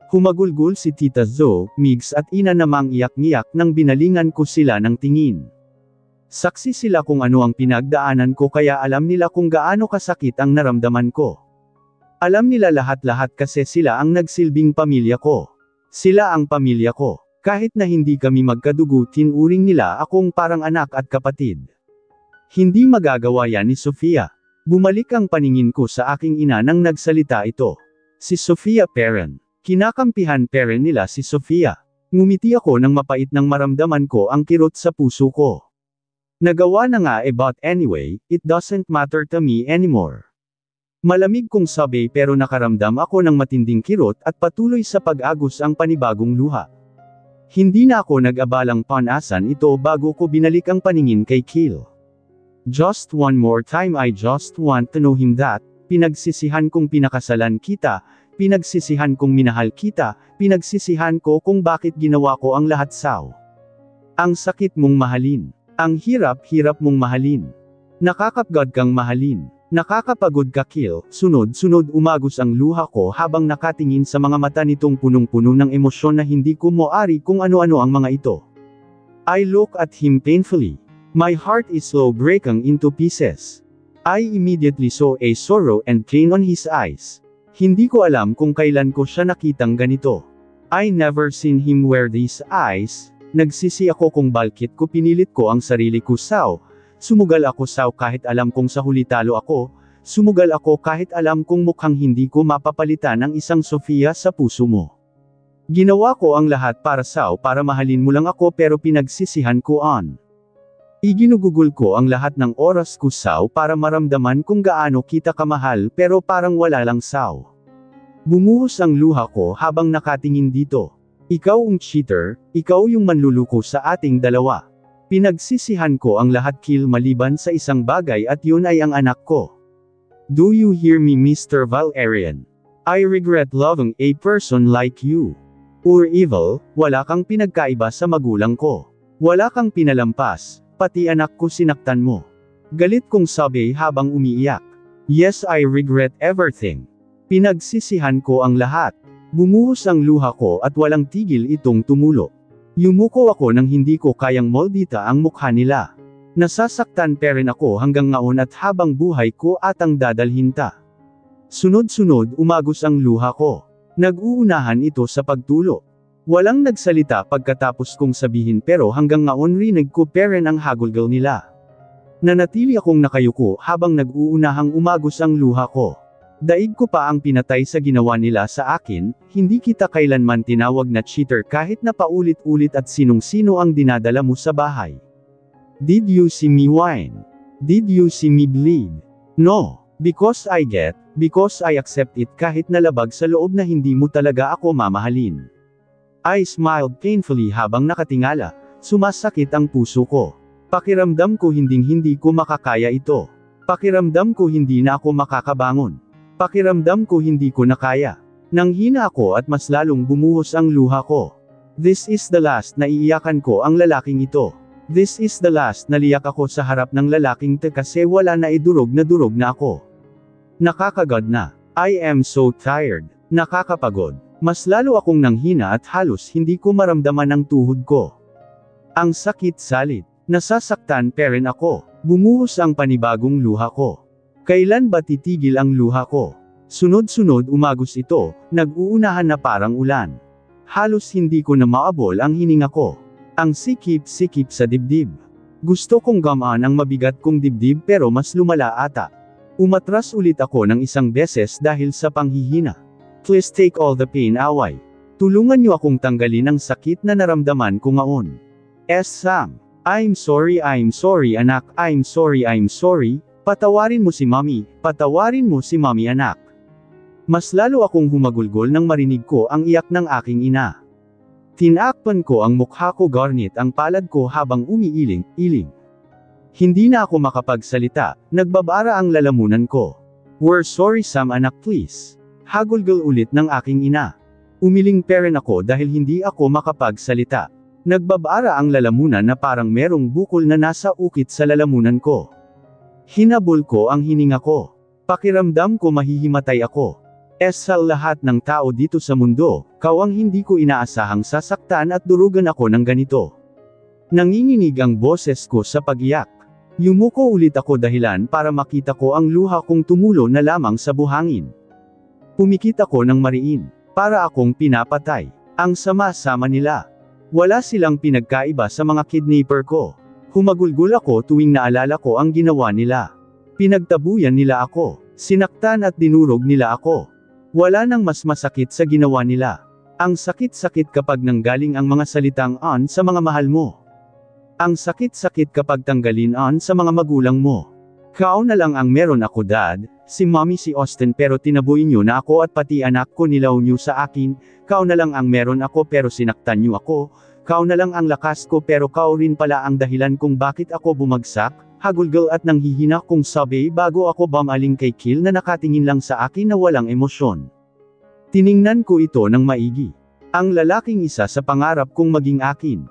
Humagulgul si Tita Zo, Migs at ina namang iyak-ngiyak nang binalingan ko sila ng tingin. Saksi sila kung ano ang pinagdaanan ko kaya alam nila kung gaano kasakit ang naramdaman ko. Alam nila lahat-lahat kasi sila ang nagsilbing pamilya ko. Sila ang pamilya ko. Kahit na hindi kami magkadugo tinuring nila akong parang anak at kapatid. Hindi magagawa yan ni Sofia. Bumalik ang paningin ko sa aking ina nang nagsalita ito. Si Sofia parent. Kinakampihan parent nila si Sofia. Ngumiti ako nang mapait nang maramdaman ko ang kirot sa puso ko. Nagawa na nga but anyway, it doesn't matter to me anymore. Malamig kong sabi pero nakaramdam ako ng matinding kirot at patuloy sa pag-agos ang panibagong luha. Hindi na ako nag-abalang panasan ito bago ko binalik ang paningin kay Kil. Just one more time I just want to know him that, pinagsisihan kong pinakasalan kita, pinagsisihan kong minahal kita, pinagsisihan ko kung bakit ginawa ko ang lahat sao. Ang sakit mong mahalin. Ang hirap-hirap mong mahalin. Nakakapagod kang mahalin. Nakakapagod ka Kil. Sunod-sunod umagos ang luha ko habang nakatingin sa mga mata nitong punong-puno ng emosyon na hindi ko moari kung ano-ano ang mga ito. I look at him painfully. My heart is slow breaking into pieces. I immediately saw a sorrow and pain on his eyes. Hindi ko alam kung kailan ko siya nakitang ganito. I never seen him wear these eyes. Nagsisi ako kung bakit ko pinilit ko ang sarili ko sao. Sumugal ako sao kahit alam kong sa huli talo ako. Sumugal ako kahit alam kong mukhang hindi ko mapapalitan ang isang Sofia sa puso mo. Ginawa ko ang lahat para sao para mahalin mo lang ako pero pinagsisihan ko on. Iginugugol ko ang lahat ng oras ko sao para maramdaman kung gaano kita kamahal pero parang wala lang sao. Bumuhos ang luha ko habang nakatingin dito. Ikaw ang cheater, ikaw yung manluluko sa ating dalawa. Pinagsisihan ko ang lahat Kil maliban sa isang bagay at yun ay ang anak ko. Do you hear me Mr. Valerian? I regret loving a person like you. Or evil, wala kang pinagkaiba sa magulang ko. Wala kang pinalampas. Pati anak ko sinaktan mo. Galit kong sabi habang umiiyak. Yes I regret everything. Pinagsisihan ko ang lahat. Bumuhos ang luha ko at walang tigil itong tumulo. Yumuko ako nang hindi ko kayang moldita ang mukha nila. Nasasaktan pa rin ako hanggang ngayon at habang buhay ko atang dadalhin ta. Sunod-sunod umagos ang luha ko. Nag-uunahan ito sa pagtulo. Walang nagsalita pagkatapos kong sabihin pero hanggang ngayon rinig ko pa rin ang hagulgal nila. Nanatili akong nakayuko habang nag-uunahang umagos ang luha ko. Daig ko pa ang pinatay sa ginawa nila sa akin, hindi kita kailanman tinawag na cheater kahit na paulit-ulit at sinong-sino ang dinadala mo sa bahay. Did you see me whine? Did you see me bleed? No. Because I accept it kahit nalabag sa loob na hindi mo talaga ako mamahalin. I smiled painfully habang nakatingala, sumasakit ang puso ko. Pakiramdam ko hindi ko makakaya ito. Pakiramdam ko hindi na ako makakabangon. Pakiramdam ko hindi ko na kaya. Nanghina ako at mas lalong bumuhos ang luha ko. This is the last na iiyakan ko ang lalaking ito. This is the last na liyak ako sa harap ng lalaking te kasi wala na durog na ako. Nakakagod na. I am so tired. Nakakapagod. Mas lalo akong nanghina at halos hindi ko maramdaman ang tuhod ko. Ang sakit salit. Nasasaktan pa rin ako. Bumuhos ang panibagong luha ko. Kailan ba titigil ang luha ko? Sunod-sunod umagos ito, nag-uunahan na parang ulan. Halos hindi ko na maabol ang hininga ko. Ang sikip-sikip sa dibdib. Gusto kong gamaan ang mabigat kong dibdib pero mas lumala ata. Umatras ulit ako ng isang beses dahil sa panghihina. Please take all the pain away. Tulungan niyo akong tanggalin ang sakit na naramdaman ko ngayon. Sam. I'm sorry anak, I'm sorry. Patawarin mo si Mommy anak. Mas lalo akong humagulgol nang marinig ko ang iyak ng aking ina. Tinakpan ko ang mukha ko garnit ang palad ko habang umiiling. Hindi na ako makapagsalita, nagbabara ang lalamunan ko. We're sorry Sam anak please. Hagulgol ulit ng aking ina. Umiling pa rin ako dahil hindi ako makapagsalita. Nagbabara ang lalamunan na parang merong bukol na nasa ukit sa lalamunan ko. Hinabol ko ang hininga ko. Pakiramdam ko mahihimatay ako. Sa lahat ng tao dito sa mundo, ang hindi ko inaasahang sasaktan at durugan ako ng ganito. Nanginginig ang boses ko sa pag-iyak. Yumuko ulit ako dahilan para makita ko ang luha kong tumulo na lamang sa buhangin. Pumikit ako ng mariin, para akong pinapatay. Ang sama-sama nila. Wala silang pinagkaiba sa mga kidnapper ko. Humagulgol ako tuwing naalala ko ang ginawa nila. Pinagtabuyan nila ako. Sinaktan at dinurog nila ako. Wala nang mas masakit sa ginawa nila. Ang sakit-sakit kapag nanggaling ang mga salitang "an" sa mga mahal mo. Ang sakit-sakit kapag tanggalin "an" sa mga magulang mo. Kao na lang ang meron ako dad, si Mommy si Austin pero tinaboy niyo na ako at pati anak ko nilaw niyo sa akin, kao na lang ang meron ako pero sinaktan niyo ako, kao na lang ang lakas ko pero kao rin pala ang dahilan kung bakit ako bumagsak, hagulgal at nanghihina kong sabi bago ako bumaling kay Kill na nakatingin lang sa akin na walang emosyon. Tiningnan ko ito ng maigi. Ang lalaking isa sa pangarap kong maging akin.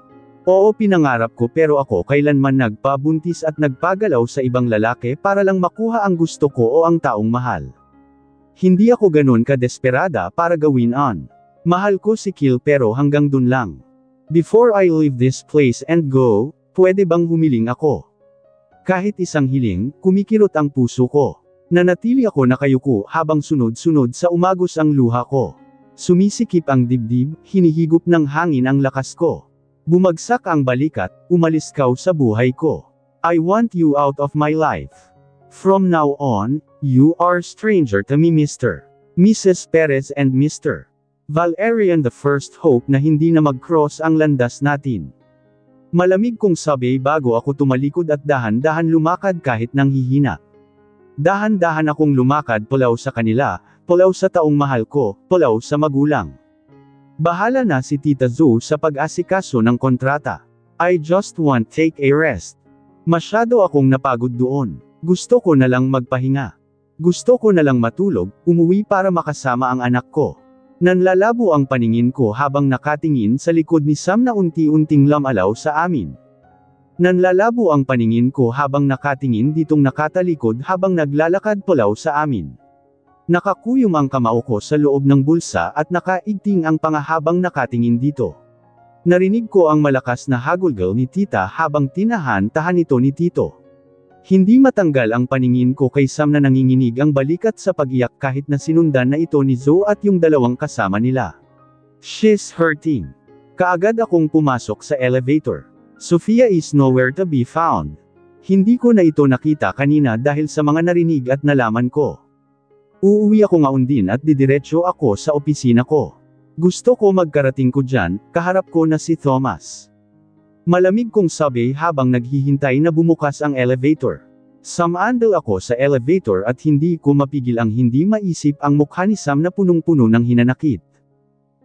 Oo pinangarap ko pero ako kailanman nagpabuntis at nagpagalaw sa ibang lalaki para lang makuha ang gusto ko o ang taong mahal. Hindi ako ganun kadesperada para gawin "an". Mahal ko si Kill pero hanggang dun lang. Before I leave this place and go, pwede bang humiling ako? Kahit isang hiling, kumikirot ang puso ko. Nanatili ako nakayuko habang sunod-sunod sa umagos ang luha ko. Sumisikip ang dibdib, hinihigop ng hangin ang lakas ko. Bumagsak ang balikat, umalis ka sa buhay ko. I want you out of my life. From now on, you are stranger to me Mr. Mrs. Perez and Mr. Valerian the first hope na hindi na mag-cross ang landas natin. Malamig kong sabi bago ako tumalikod at dahan-dahan lumakad kahit nanghihina. Dahan-dahan akong lumakad pulaw sa kanila, pulaw sa taong mahal ko, pulaw sa magulang. Bahala na si Tita Zo sa pag-asikaso ng kontrata. I just want take a rest. Masyado akong napagod doon. Gusto ko na lang magpahinga. Gusto ko na lang matulog, umuwi para makasama ang anak ko. Nanlalabo ang paningin ko habang nakatingin sa likod ni Sam na unti-unting lamalaw sa amin. Nanlalabo ang paningin ko habang nakatingin ditong nakatalikod habang naglalakad pulaw sa amin. Nakakuyom ang kamao ko sa loob ng bulsa at nakaigting ang panga habang nakatingin dito. Narinig ko ang malakas na hagulgal ni tita habang tinahan-tahan ito ni tito. Hindi matanggal ang paningin ko kay Sam na nanginginig ang balikat sa pag-iyak kahit na sinundan na ito ni Zoe at yung dalawang kasama nila. She's hurting. Kaagad akong pumasok sa elevator. Sofia is nowhere to be found. Hindi ko na ito nakita kanina dahil sa mga narinig at nalaman ko. Uuwi ako ngayon din at didiretso ako sa opisina ko. Gusto ko magkarating ko dyan, kaharap ko na si Thomas. Malamig kong sabi habang naghihintay na bumukas ang elevator. Sumandal ako sa elevator at hindi ko mapigil ang hindi maisip ang mukha ni Sam na punong-puno ng hinanakit.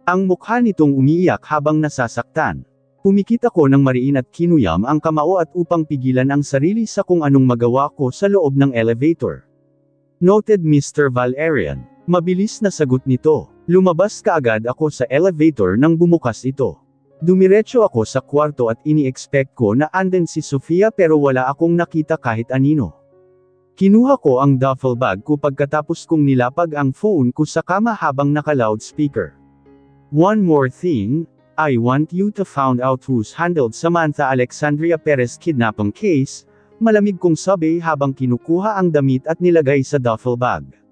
Ang mukha nitong umiiyak habang nasasaktan. Pumikit ako ng mariin at kinuyam ang kamao at upang pigilan ang sarili sa kung anong magawa ko sa loob ng elevator. Noted Mr. Valerian. Mabilis na sagot nito. Lumabas kaagad ako sa elevator nang bumukas ito. Dumiretso ako sa kwarto at ini-expect ko na anden si Sofia pero wala akong nakita kahit anino. Kinuha ko ang duffel bag ko pagkatapos kong nilapag ang phone ko sa kama habang naka-loudspeaker. One more thing, I want you to find out who's handled Samantha Alexandria Perez kidnapping case, malamig kong sabi habang kinukuha ang damit at nilagay sa duffel bag.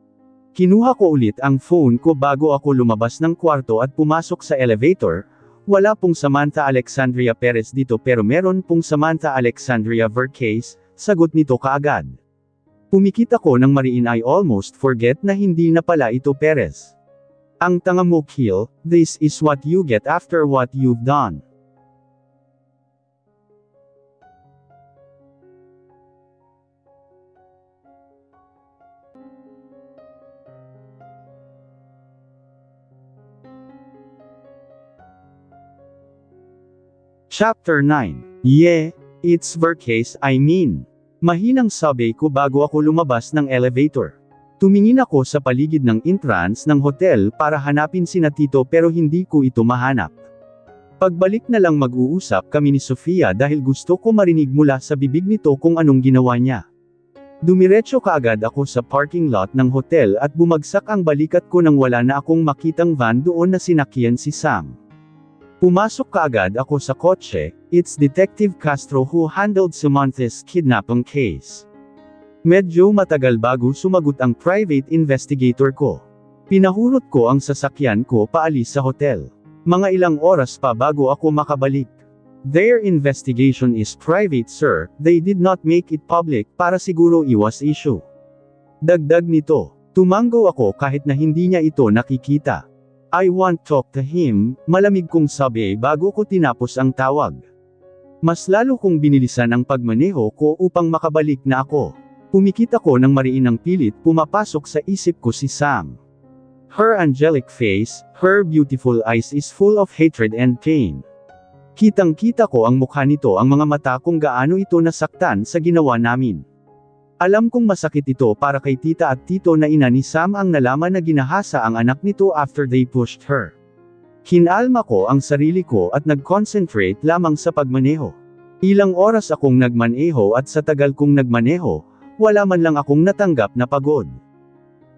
Kinuha ko ulit ang phone ko bago ako lumabas ng kwarto at pumasok sa elevator. Wala pong Samantha Alexandria Perez dito pero meron pong Samantha Alexandria Vercase, sagot nito kaagad. Pumikit ako ng mariin I almost forget na hindi na pala ito Perez. Ang tanga mo Kill, this is what you get after what you've done. Chapter 9. Yeah, it's Vercase I mean. Mahinang sabi ko bago ako lumabas ng elevator. Tumingin ako sa paligid ng entrance ng hotel para hanapin sina Tito pero hindi ko ito mahanap. Pagbalik na lang mag-uusap kami ni Sofia dahil gusto ko marinig mula sa bibig nito kung anong ginawa niya. Dumiretso kaagad ako sa parking lot ng hotel at bumagsak ang balikat ko nang wala na akong makitang van doon na sinakyan si Sam. Pumasok kaagad ako sa kotse, it's Detective Castro who handled Samantha's kidnapping case. Medyo matagal bago sumagot ang private investigator ko. Pinahurot ko ang sasakyan ko paalis sa hotel. Mga ilang oras pa bago ako makabalik. Their investigation is private sir, they did not make it public para siguro iwas issue. Dagdag nito, tumango ako kahit na hindi niya ito nakikita. I want talk to him, malamig kong sabi bago ko tinapos ang tawag. Mas lalo kong binilisan ang pagmaneho ko upang makabalik na ako. Pumikit ako ng mariin ng pilit pumapasok sa isip ko si Sam. Her angelic face, her beautiful eyes is full of hatred and pain. Kitang-kita ko ang mukha nito ang mga mata kung gaano ito nasaktan sa ginawa namin. Alam kong masakit ito para kay tita at tito na ina ni Sam ang nalaman na ginahasa ang anak nito after they pushed her. Kinalma ko ang sarili ko at nag-concentrate lamang sa pagmaneho. Ilang oras akong nagmaneho at sa tagal kong nagmaneho, wala man lang akong natanggap na pagod.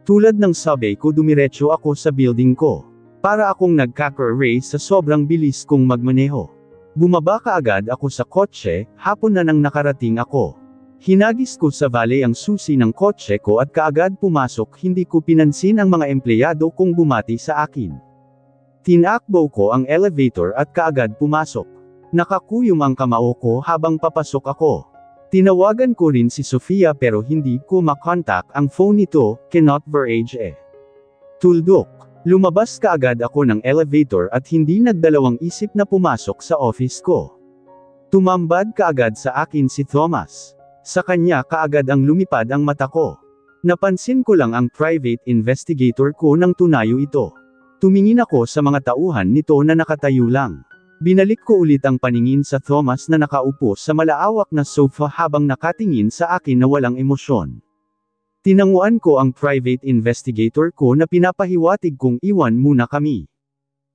Tulad ng sabi ko dumiretso ako sa building ko. Para akong nagkaka-race sa sobrang bilis kong magmaneho. Bumaba kaagad ako sa kotse, hapon na nang nakarating ako. Hinagis ko sa valet ang susi ng kotse ko at kaagad pumasok hindi ko pinansin ang mga empleyado kung bumati sa akin. Tinakbo ko ang elevator at kaagad pumasok. Nakakuyom ang kamao ko habang papasok ako. Tinawagan ko rin si Sofia pero hindi ko makontak ang phone nito, cannot reach eh. Tuldok. Lumabas kaagad ako ng elevator at hindi nagdalawang isip na pumasok sa office ko. Tumambad kaagad sa akin si Thomas. Sa kanya kaagad ang lumipad ang mata ko. Napansin ko lang ang private investigator ko nang tunayo ito. Tumingin ako sa mga tauhan nito na nakatayo lang. Binalik ko ulit ang paningin sa Thomas na nakaupo sa malaawak na sofa habang nakatingin sa akin na walang emosyon. Tinanguan ko ang private investigator ko na pinapahiwatig kong iwan muna kami.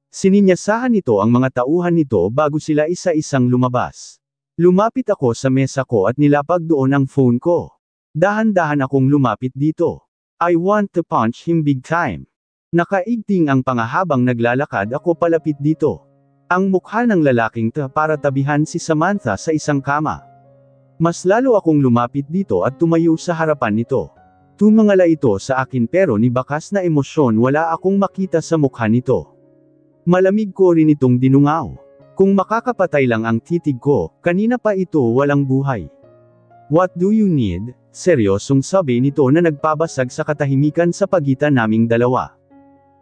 Sininyasahan nito ang mga tauhan nito bago sila isa-isang lumabas. Lumapit ako sa mesa ko at nilapag doon ang phone ko. Dahan-dahan akong lumapit dito. I want to punch him big time. Nakaigting ang pangahabang naglalakad ako palapit dito. Ang mukha ng lalaking para tabihan si Samantha sa isang kama. Mas lalo akong lumapit dito at tumayo sa harapan nito. Tumangala ito sa akin pero ni bakas na emosyon wala akong makita sa mukha nito. Malamig ko rin itong dinungaw. Kung makakapatay lang ang titig ko, kanina pa ito walang buhay. What do you need? Seryosong sabi nito na nagpabasag sa katahimikan sa pagitan naming dalawa.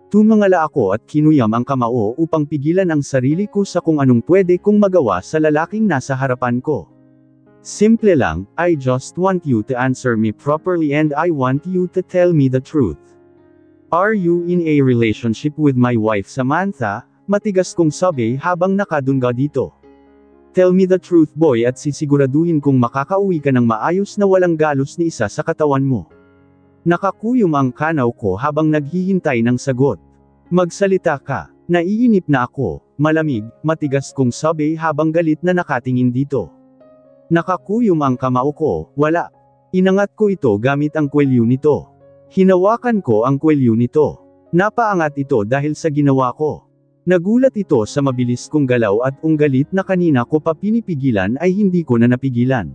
Tumangala ako at kinuyam ang kamao upang pigilan ang sarili ko sa kung anong pwede kong magawa sa lalaking nasa harapan ko. Simple lang, I just want you to answer me properly and I want you to tell me the truth. Are you in a relationship with my wife Samantha? Matigas kong sabi habang nakadungga dito. Tell me the truth boy at sisiguraduhin kong makakauwi ka ng maayos na walang galos ni isa sa katawan mo. Nakakuyom ang kanaw ko habang naghihintay ng sagot. Magsalita ka. Naiinip na ako, malamig, matigas kong sabi habang galit na nakatingin dito. Nakakuyom ang kamao ko, wala. Inangat ko ito gamit ang kwelyo nito. Hinawakan ko ang kwelyo nito. Napaangat ito dahil sa ginawa ko. Nagulat ito sa mabilis kong galaw at galit na kanina ko pa pinipigilan ay hindi ko na napigilan.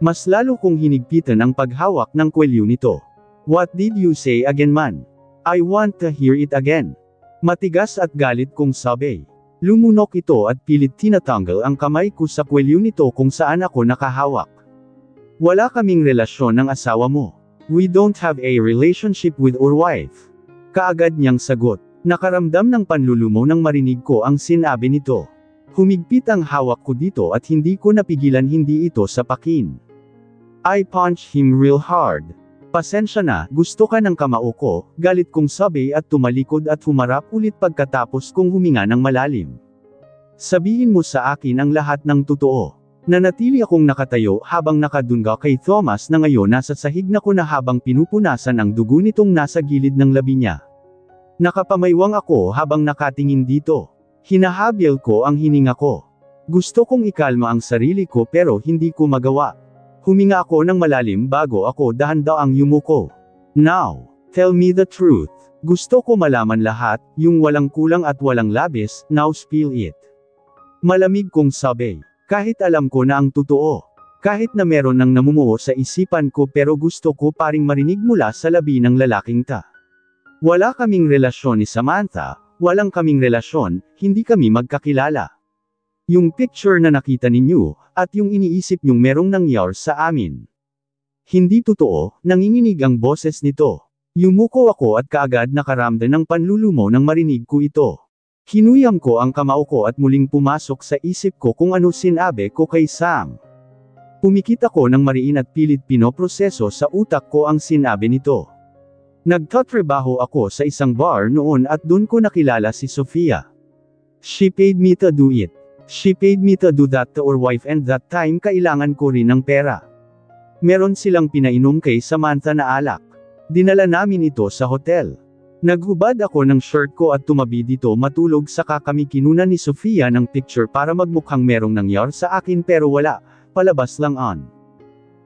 Mas lalo kong hinigpitan ang paghawak ng kwelyo nito. What did you say again man? I want to hear it again. Matigas at galit kong sabi. Lumunok ito at pilit tinatanggal ang kamay ko sa kwelyo nito kung saan ako nakahawak. Wala kaming relasyon ng asawa mo. We don't have a relationship with our wife. Kaagad niyang sagot. Nakaramdam ng panlulumo nang marinig ko ang sinabi nito. Humigpit ang hawak ko dito at hindi ko napigilan hindi ito sapakin. I punched him real hard. Pasensya na, gusto ka ng kamao ko, galit kong sabi at tumalikod at humarap ulit pagkatapos kong huminga ng malalim. Sabihin mo sa akin ang lahat ng totoo. Nanatili akong nakatayo habang nakadungga kay Thomas na ngayon nasa sahig na ko na habang pinupunasan ang dugo nitong nasa gilid ng labi niya. Nakapamaywang ako habang nakatingin dito. Hinahabil ko ang hininga ko. Gusto kong ikalma ang sarili ko pero hindi ko magawa. Huminga ako ng malalim bago ako dahan-daang yumuko. Now, tell me the truth. Gusto ko malaman lahat, yung walang kulang at walang labis, now spill it. Malamig kong sabi. Kahit alam ko na ang totoo. Kahit na meron nang namumuo sa isipan ko pero gusto ko paring marinig mula sa labi ng lalaking ta. Wala kaming relasyon ni Samantha, walang kaming relasyon, hindi kami magkakilala. Yung picture na nakita ninyo, at yung iniisip nyong merong nangyari sa amin. Hindi totoo, nanginginig ang boses nito. Yumuko ako at kaagad nakaramdam ng panlulumo nang marinig ko ito. Kinuyam ko ang kamao ko at muling pumasok sa isip ko kung ano sinabi ko kay Sam. Pumikit ako ng mariin at pilit pinoproseso sa utak ko ang sinabi nito. Nagtatrabaho ako sa isang bar noon at doon ko nakilala si Sofia. She paid me to do it. She paid me to do that to our wife and that time kailangan ko rin ng pera. Meron silang pinainom kay Samantha na alak. Dinala namin ito sa hotel. Naghubad ako ng shirt ko at tumabi dito matulog saka kami kinunan ni Sofia ng picture para magmukhang merong nangyari sa akin pero wala, palabas lang on.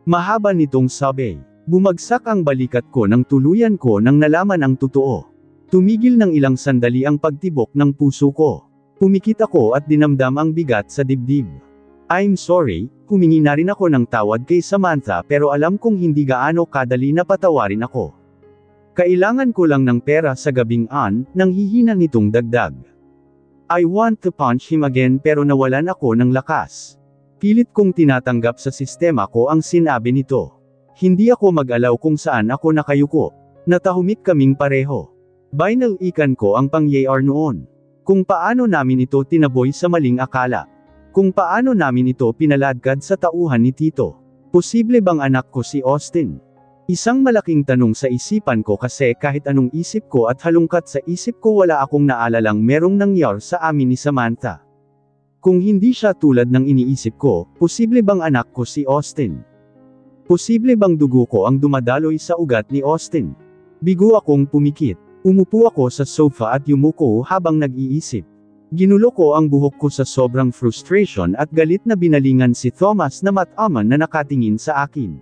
Mahaba nitong sabi. Bumagsak ang balikat ko nang tuluyan ko nang nalaman ang totoo. Tumigil ng ilang sandali ang pagtibok ng puso ko. Pumikit ako at dinamdam ang bigat sa dibdib. I'm sorry, humingi na rin ako ng tawad kay Samantha pero alam kong hindi gaano kadali na patawarin ako. Kailangan ko lang ng pera sa gabing nang hihina nitong dagdag. I want to punch him again pero nawalan ako ng lakas. Pilit kong tinatanggap sa sistema ko ang sinabi nito. Hindi ako mag-alaw kung saan ako nakayuko. Natahimik kaming pareho. Binalikan ko ang pangyayari noon. Kung paano namin ito tinaboy sa maling akala. Kung paano namin ito pinaladkad sa tauhan ni Tito. Posible bang anak ko si Austin? Isang malaking tanong sa isipan ko kasi kahit anong isip ko at halungkat sa isip ko wala akong naalalang merong nangyari sa amin ni Samantha. Kung hindi siya tulad ng iniisip ko, posible bang anak ko si Austin? Posible bang dugo ko ang dumadaloy sa ugat ni Austin? Bigo akong pumikit. Umupo ako sa sofa at yumuko habang nag-iisip. Ginulo ko ang buhok ko sa sobrang frustration at galit na binalingan si Thomas na mataman na nakatingin sa akin.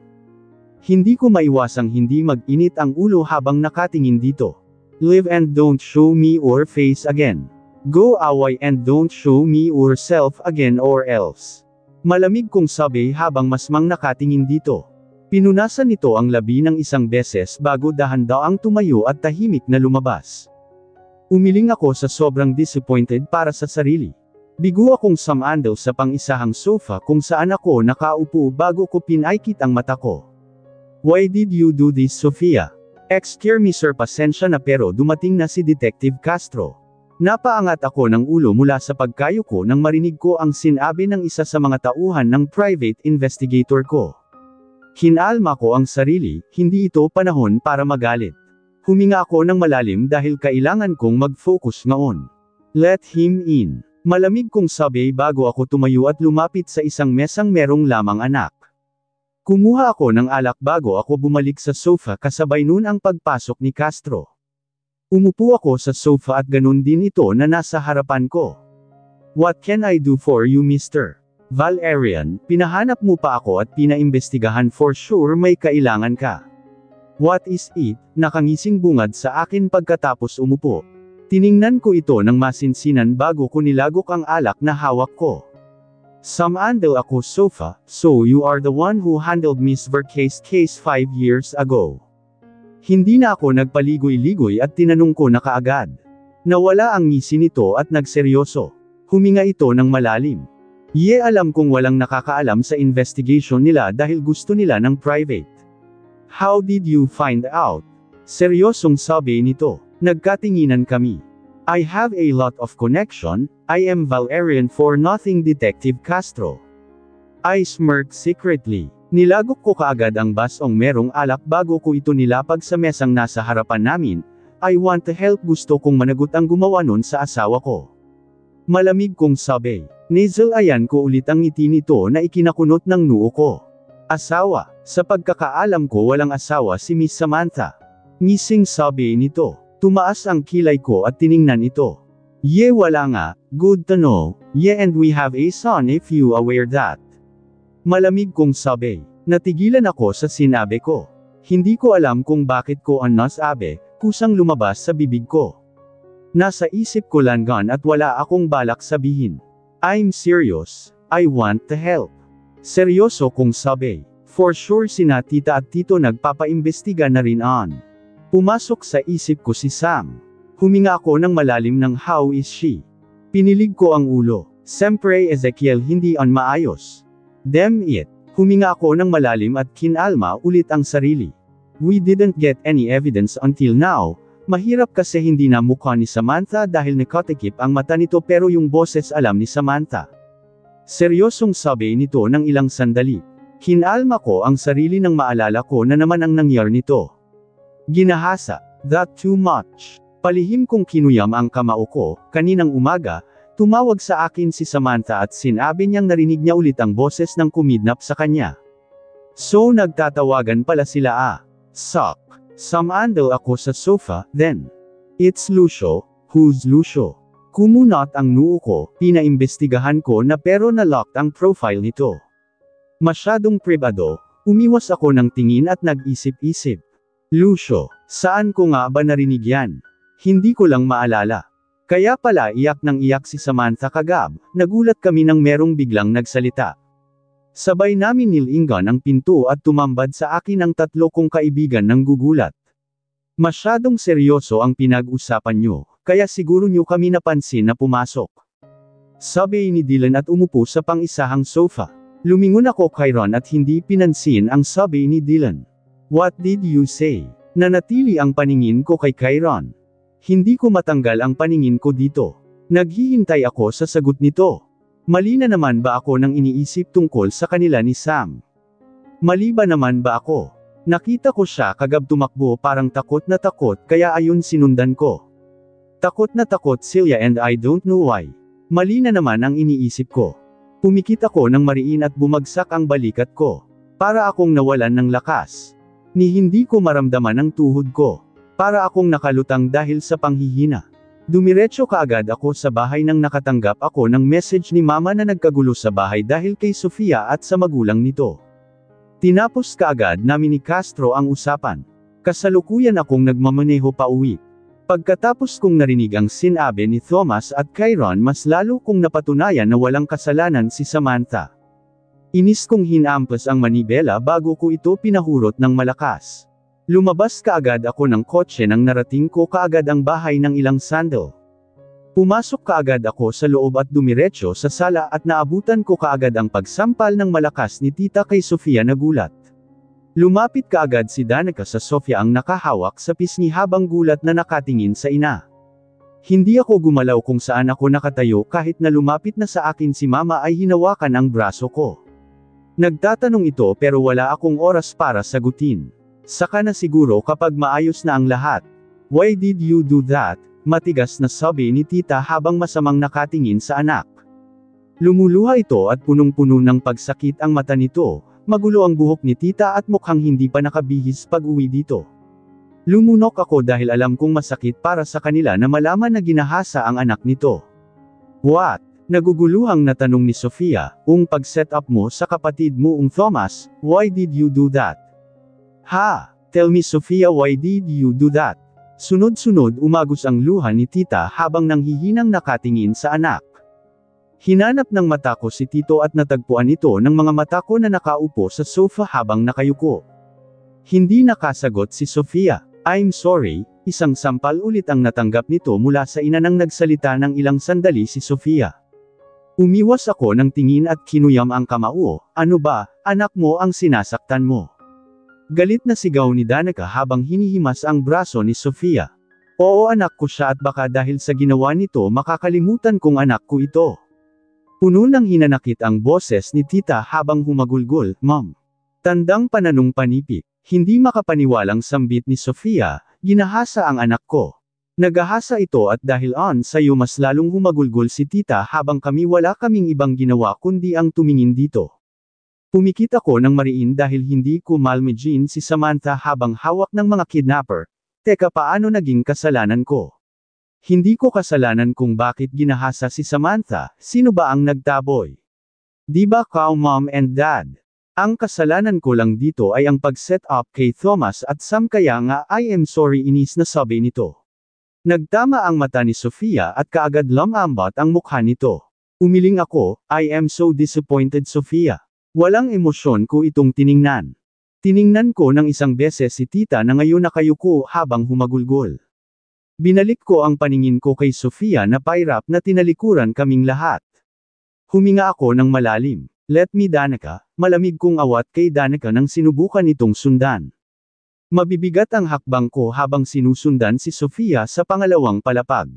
Hindi ko maiwasang hindi mag-init ang ulo habang nakatingin dito. Live and don't show me your face again. Go away and don't show me yourself again or else. Malamig kong sabi habang masmang nakatingin dito. Pinunasan nito ang labi ng isang beses bago dahan-daang tumayo at tahimik na lumabas. Umiling ako sa sobrang disappointed para sa sarili. Bigo akong sumandal sa pang-isahang sofa kung saan ako nakaupo bago ko pinaikit ang mata ko. Why did you do this, Sofia? Excuse me sir, pasensya na pero dumating na si Detective Castro. Napaangat ako ng ulo mula sa pagkayuko nang marinig ko ang sinabi ng isa sa mga tauhan ng private investigator ko. Kinalma ko ang sarili, hindi ito panahon para magalit. Huminga ako ng malalim dahil kailangan kong mag-focus ngayon. Let him in. Malamig kong sabi bago ako tumayo at lumapit sa isang mesang merong lamang anak. Kumuha ako ng alak bago ako bumalik sa sofa kasabay nun ang pagpasok ni Castro. Umupo ako sa sofa at ganun din ito na nasa harapan ko. What can I do for you, Mr. Valerian? Pinahanap mo pa ako at pinaimbestigahan, for sure may kailangan ka. What is it? Nakangising bungad sa akin pagkatapos umupo. Tiningnan ko ito ng masinsinan bago ko nilagok ang alak na hawak ko. Sumandal ako sofa, so you are the one who handled Miss Vercay's case 5 years ago. Hindi na ako nagpaligoy-ligoy at tinanong ko na kaagad. Nawala ang ngisi nito at nagseryoso. Huminga ito ng malalim. Alam kong walang nakakaalam sa investigation nila dahil gusto nila ng private. How did you find out? Seryosong sabi nito. Nagkatinginan kami. I have a lot of connection, I am Valerian for nothing Detective Castro. I smirked secretly. Nilagok ko kaagad ang basong merong alak bago ko ito nilapag sa mesang nasa harapan namin. I want to help, gusto kong managot ang gumawa nun sa asawa ko. Malamig kong sabi. Nasal-ayan ko ulit ang ngiti nito na ikinakunot ng noo ko. Asawa. Sa pagkakaalam ko walang asawa si Miss Samantha. Ngising sabi nito. Tumaas ang kilay ko at tiningnan ito. Wala nga, good to know, and we have a son if you aware that. Malamig kong sabi. Natigilan ako sa sinabi ko. Hindi ko alam kung bakit ko ang nasabi, kusang lumabas sa bibig ko. Nasa isip ko langan at wala akong balak sabihin. I'm serious, I want to help. Seryoso kong sabi. For sure sina tita at tito nagpapaimbestiga na rin on. Pumasok sa isip ko si Sam. Huminga ako ng malalim ng how is she? Pinilig ko ang ulo. Siyempre Ezekiel hindi on maayos. Damn it. Huminga ako ng malalim at kinalma ulit ang sarili. We didn't get any evidence until now. Mahirap kasi hindi na mukha ni Samantha dahil nakatikip ang mata nito pero yung boses alam ni Samantha. Seryosong sabi nito ng ilang sandali. Kinalma ko ang sarili nang maalala ko na naman ang nangyari nito. Ginahasa. That too much. Palihim kong kinuyam ang kamao ko. Kaninang umaga, tumawag sa akin si Samantha at sinabi niyang narinig niya ulit ang boses ng kumidnap sa kanya. So nagtatawagan pala sila Suck. Sumandal ako sa sofa, then. It's Lucio. Who's Lucio? Kumunat ang noo ko, pinaimbestigahan ko na pero na-locked ang profile nito. Masyadong pribado, umiwas ako ng tingin at nag-isip-isip. Lucio, saan ko nga ba narinig yan? Hindi ko lang maalala. Kaya pala iyak ng iyak si Samantha kagab, nagulat kami nang merong biglang nagsalita. Sabay namin nilingan ang pinto at tumambad sa akin ang 3 kong kaibigan ng gugulat. Masyadong seryoso ang pinag-usapan nyo, kaya siguro nyo kami napansin na pumasok. Sabi ni Dylan at umupo sa pang-isahang sofa. Lumingon ako kay Ron at hindi pinansin ang sabi ni Dylan. What did you say? Nanatili ang paningin ko kay Ron. Hindi ko matanggal ang paningin ko dito. Naghihintay ako sa sagot nito. Mali na naman ba ako nang iniisip tungkol sa kanila ni Sam? Mali ba naman ba ako? Nakita ko siya kagab tumakbo parang takot na takot kaya ayun sinundan ko. Takot na takot Celia and I don't know why. Mali na naman ang iniisip ko. Pumikit ako ng mariin at bumagsak ang balikat ko. Para akong nawalan ng lakas. Ni hindi ko maramdaman ang tuhod ko. Para akong nakalutang dahil sa panghihina. Dumiretso kaagad ako sa bahay nang nakatanggap ako ng message ni mama na nagkagulo sa bahay dahil kay Sofia at sa magulang nito. Tinapos kaagad namin ni Castro ang usapan. Kasalukuyan akong nagmamaneho pa uwi. Pagkatapos kong narinig ang sinabi ni Thomas at Chiron, mas lalo kong napatunayan na walang kasalanan si Samantha. Inis kong hinampas ang manibela bago ko ito pinahurot ng malakas. Lumabas kaagad ako ng kotse nang narating ko kaagad ang bahay ng ilang sandal. Pumasok kaagad ako sa loob at dumiretso sa sala at naabutan ko kaagad ang pagsampal ng malakas ni tita kay Sofia na gulat. Lumapit kaagad si Danica sa Sofia ang nakahawak sa pisngi habang gulat na nakatingin sa ina. Hindi ako gumalaw kung saan ako nakatayo kahit na lumapit na sa akin si mama ay hinawakan ang braso ko. Nagtatanong ito pero wala akong oras para sagutin. Saka na siguro kapag maayos na ang lahat. Why did you do that? Matigas na sabi ni tita habang masamang nakatingin sa anak. Lumuluha ito at punong-puno ng pagsakit ang mata nito. Magulo ang buhok ni tita at mukhang hindi pa nakabihis pag-uwi dito. Lumunok ako dahil alam kong masakit para sa kanila na malaman na ginahasa ang anak nito. What? Naguguluhang natanong ni Sofia, pag-set up mo sa kapatid mo Thomas, why did you do that? Ha? Tell me Sofia, why did you do that? Sunod-sunod umagos ang luha ni tita habang nanghihinang nakatingin sa anak. Hinanap ng mata ko si Tito at natagpuan ito ng mga mata ko na nakaupo sa sofa habang nakayuko. Hindi nakasagot si Sofia. I'm sorry, isang sampal ulit ang natanggap nito mula sa ina nang nagsalita ng ilang sandali si Sofia. Umiwas ako ng tingin at kinuyam ang kamao. Ano ba, anak mo ang sinasaktan mo? Galit na sigaw ni Danica habang hinihimas ang braso ni Sofia. Oo, anak ko siya at baka dahil sa ginawa nito makakalimutan kong anak ko ito. Puno ng hinanakit ang boses ni tita habang humagulgol, Mom. Tandang pananong panipik. Hindi makapaniwalang sambit ni Sofia, ginahasa ang anak ko. Nagahasa ito at dahil sa'yo mas lalong humagulgol si tita habang kami wala kaming ibang ginawa kundi ang tumingin dito. Pumikit ako ng mariin dahil hindi ko malmejin si Samantha habang hawak ng mga kidnapper. Teka, paano naging kasalanan ko? Hindi ko kasalanan kung bakit ginahasa si Samantha, sino ba ang nagtaboy? Di ba kaw mom and dad? Ang kasalanan ko lang dito ay ang pag-set up kay Thomas at Sam kaya nga I am sorry, inis na sabi nito. Nagtama ang mata ni Sofia at kaagad lumambat ang mukha nito. Umiling ako, I am so disappointed Sofia. Walang emosyon ko itong tiningnan. Tiningnan ko ng isang beses si tita na ngayon nakayuko habang humagulgol. Binalik ko ang paningin ko kay Sofia na pairap na tinalikuran kaming lahat. Huminga ako ng malalim. Let me Danica, malamig kong awat kay Danica nang sinubukan itong sundan. Mabibigat ang hakbang ko habang sinusundan si Sofia sa pangalawang palapag.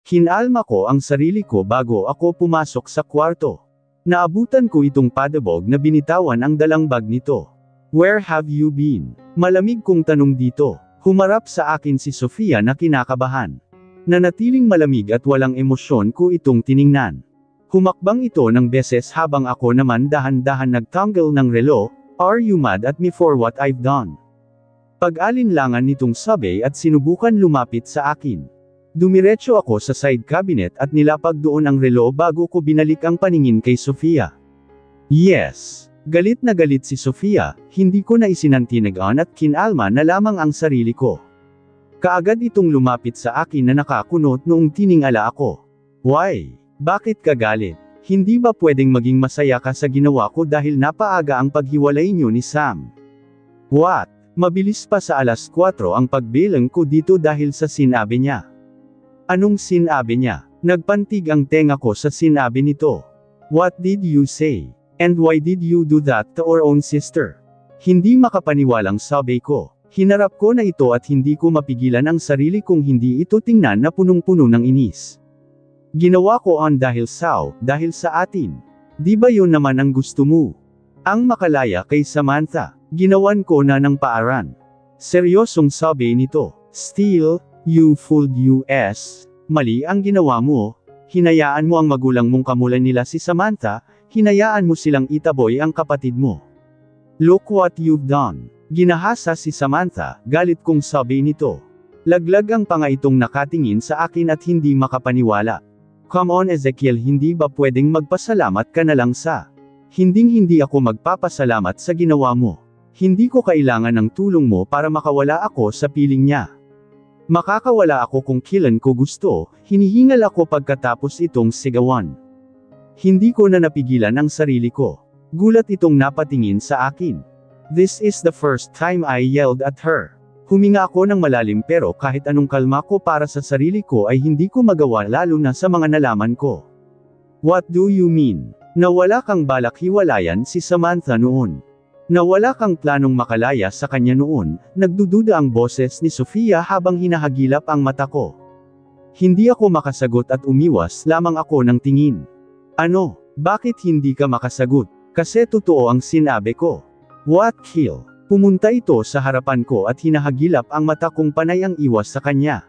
Kinalma ko ang sarili ko bago ako pumasok sa kwarto. Naabutan ko itong padabog na binitawan ang dalang bag nito. Where have you been? Malamig kong tanong dito. Humarap sa akin si Sofia na kinakabahan. Nanatiling malamig at walang emosyon ko itong tiningnan. Humakbang ito ng beses habang ako naman dahan-dahan nagtanggal ng relo. Are you mad at me for what I've done? Pag-alinlangan nitong sabi at sinubukan lumapit sa akin. Dumiretso ako sa side cabinet at nilapag doon ang relo bago ko binalik ang paningin kay Sofia. Yes. Galit na galit si Sofia, hindi ko na isinantinagan at kinalma na lamang ang sarili ko. Kaagad itong lumapit sa akin na nakakunot noong tiningala ako. Why? Bakit ka galit? Hindi ba pwedeng maging masaya ka sa ginawa ko dahil napaaga ang paghiwalay niyo ni Sam? What? Mabilis pa sa 4:00 ang pagbilang ko dito dahil sa sinabi niya. Anong sinabi niya? Nagpantig ang tenga ko sa sinabi nito. What did you say? And why did you do that to our own sister? Hindi makapaniwalang sabi ko. Hinarap ko na ito at hindi ko mapigilan ang sarili kong hindi ito tingnan na punong-puno ng inis. Ginawa ko dahil sa atin. Di ba yun naman ang gusto mo? Ang makalaya kay Samantha, ginawan ko na ng paaran. Seryosong sabi nito. Still, you fooled us. Mali ang ginawa mo. Hinayaan mo ang magulang mong kamulan nila si Samantha. Hinayaan mo silang itaboy ang kapatid mo. Look what you've done. Ginahasa si Samantha, galit kong sabi nito. Laglag ang pangaitong nakatingin sa akin at hindi makapaniwala. Come on Ezekiel, hindi ba pwedeng magpasalamat ka na lang sa? Hinding-hindi ako magpapasalamat sa ginawa mo. Hindi ko kailangan ng tulong mo para makawala ako sa piling niya. Makakawala ako kung kailan ko gusto, hinihingal ako pagkatapos itong sigawan. Hindi ko na napigilan ang sarili ko. Gulat itong napatingin sa akin. This is the first time I yelled at her. Huminga ako ng malalim pero kahit anong kalma ko para sa sarili ko ay hindi ko magawa lalo na sa mga nalaman ko. What do you mean? Na wala kang balak hiwalayan si Samantha noon. Na wala kang planong makalaya sa kanya noon, nagdududa ang boses ni Sofia habang hinahagilap ang mata ko. Hindi ako makasagot at umiwas lamang ako ng tingin. Ano? Bakit hindi ka makasagot? Kasi totoo ang sinabi ko. What kill? Pumunta ito sa harapan ko at hinahagilap ang mata kong panay ang iwas sa kanya.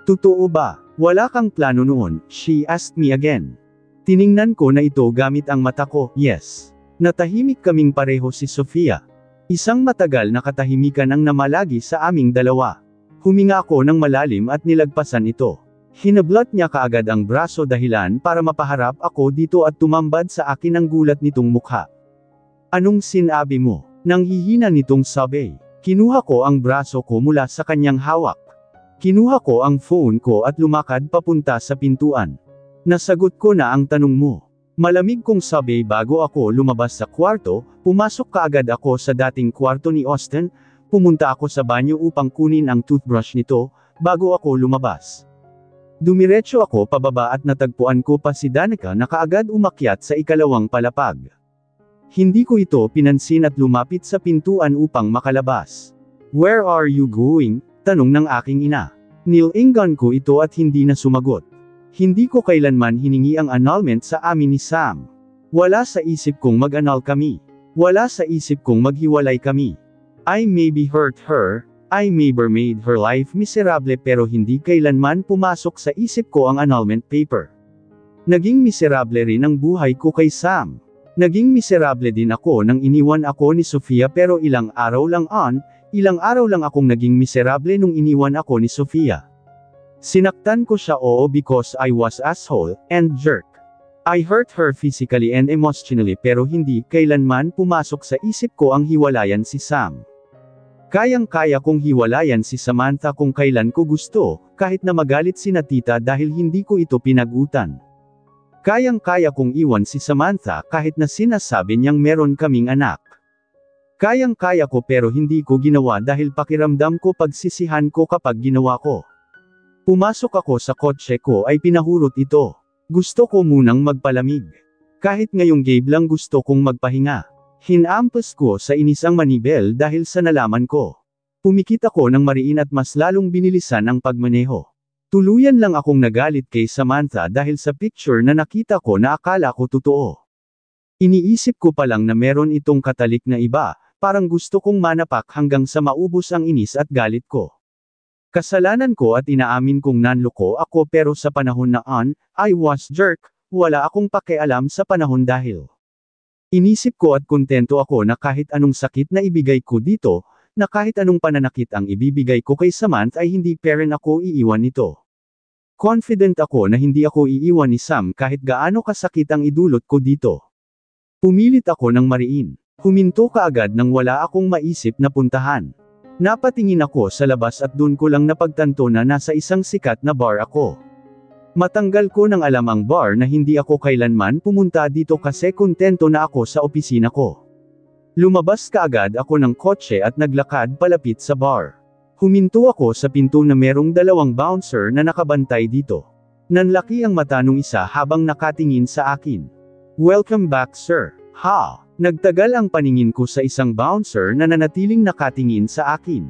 Totoo ba? Wala kang plano noon, she asked me again. Tiningnan ko na ito gamit ang mata ko, yes. Natahimik kaming pareho si Sofia. Isang matagal na katahimikan ang namalagi sa aming dalawa. Huminga ako ng malalim at nilagpasan ito. Hinablat niya kaagad ang braso dahilan para mapaharap ako dito at tumambad sa akin ang gulat nitong mukha. Anong sinabi mo? Nang hihina nitong sabi. Kinuha ko ang braso ko mula sa kanyang hawak. Kinuha ko ang phone ko at lumakad papunta sa pintuan. Nasagot ko na ang tanong mo. Malamig kong sabi bago ako lumabas sa kwarto, pumasok kaagad ako sa dating kwarto ni Austin, pumunta ako sa banyo upang kunin ang toothbrush nito, bago ako lumabas. Dumiretso ako pababa at natagpuan ko pa si Danica na kaagad umakyat sa ikalawang palapag. Hindi ko ito pinansin at lumapit sa pintuan upang makalabas. Where are you going? Tanong ng aking ina. Nilingan ko ito at hindi na sumagot. Hindi ko kailanman hiningi ang annulment sa amin ni Sam. Wala sa isip kong mag-annul kami. Wala sa isip kong maghiwalay kami. I maybe hurt her, I maybe made her life miserable pero hindi kailanman pumasok sa isip ko ang annulment paper. Naging miserable rin ang buhay ko kay Sam. Naging miserable din ako nang iniwan ako ni Sofia pero ilang araw lang akong naging miserable nung iniwan ako ni Sofia. Sinaktan ko siya because I was asshole, and jerk. I hurt her physically and emotionally pero hindi kailanman pumasok sa isip ko ang hiwalayan si Sam. Kayang-kaya kong hiwalayan si Samantha kung kailan ko gusto, kahit na magalit si Tita dahil hindi ko ito pinag-utan. Kayang-kaya kong iwan si Samantha kahit na sinasabi niyang meron kaming anak. Kayang-kaya ko pero hindi ko ginawa dahil pakiramdam ko pagsisihan ko kapag ginawa ko. Pumasok ako sa kotse ko ay pinahurot ito. Gusto ko munang magpalamig. Kahit ngayong gabe lang gusto kong magpahinga. Hinampas ko sa inis ang manibel dahil sa nalaman ko. Pumikit ako ng mariin at mas lalong binilisan ang pagmaneho. Tuluyan lang akong nagalit kay Samantha dahil sa picture na nakita ko na akala ko totoo. Iniisip ko pa lang na meron itong katalik na iba, parang gusto kong manapak hanggang sa maubos ang inis at galit ko. Kasalanan ko at inaamin kong nanloko ako pero sa panahon na I was jerk, wala akong pakialam sa panahon dahil. Inisip ko at kontento ako na kahit anong sakit na ibigay ko dito, na kahit anong pananakit ang ibibigay ko kay Samantha ay hindi pa rin ako iiwan nito. Confident ako na hindi ako iiwan ni Sam kahit gaano kasakit ang idulot ko dito. Pumilit ako ng mariin. Huminto kaagad nang wala akong maisip na puntahan. Napatingin ako sa labas at doon ko lang napagtanto na nasa isang sikat na bar ako. Matanggal ko nang alam ang bar na hindi ako kailanman pumunta dito kasi kontento na ako sa opisina ko. Lumabas kaagad ako ng kotse at naglakad palapit sa bar. Huminto ako sa pinto na merong dalawang bouncer na nakabantay dito. Nanlaki ang mata nung isa habang nakatingin sa akin. Welcome back sir. Ha! Nagtagal ang paningin ko sa isang bouncer na nanatiling nakatingin sa akin.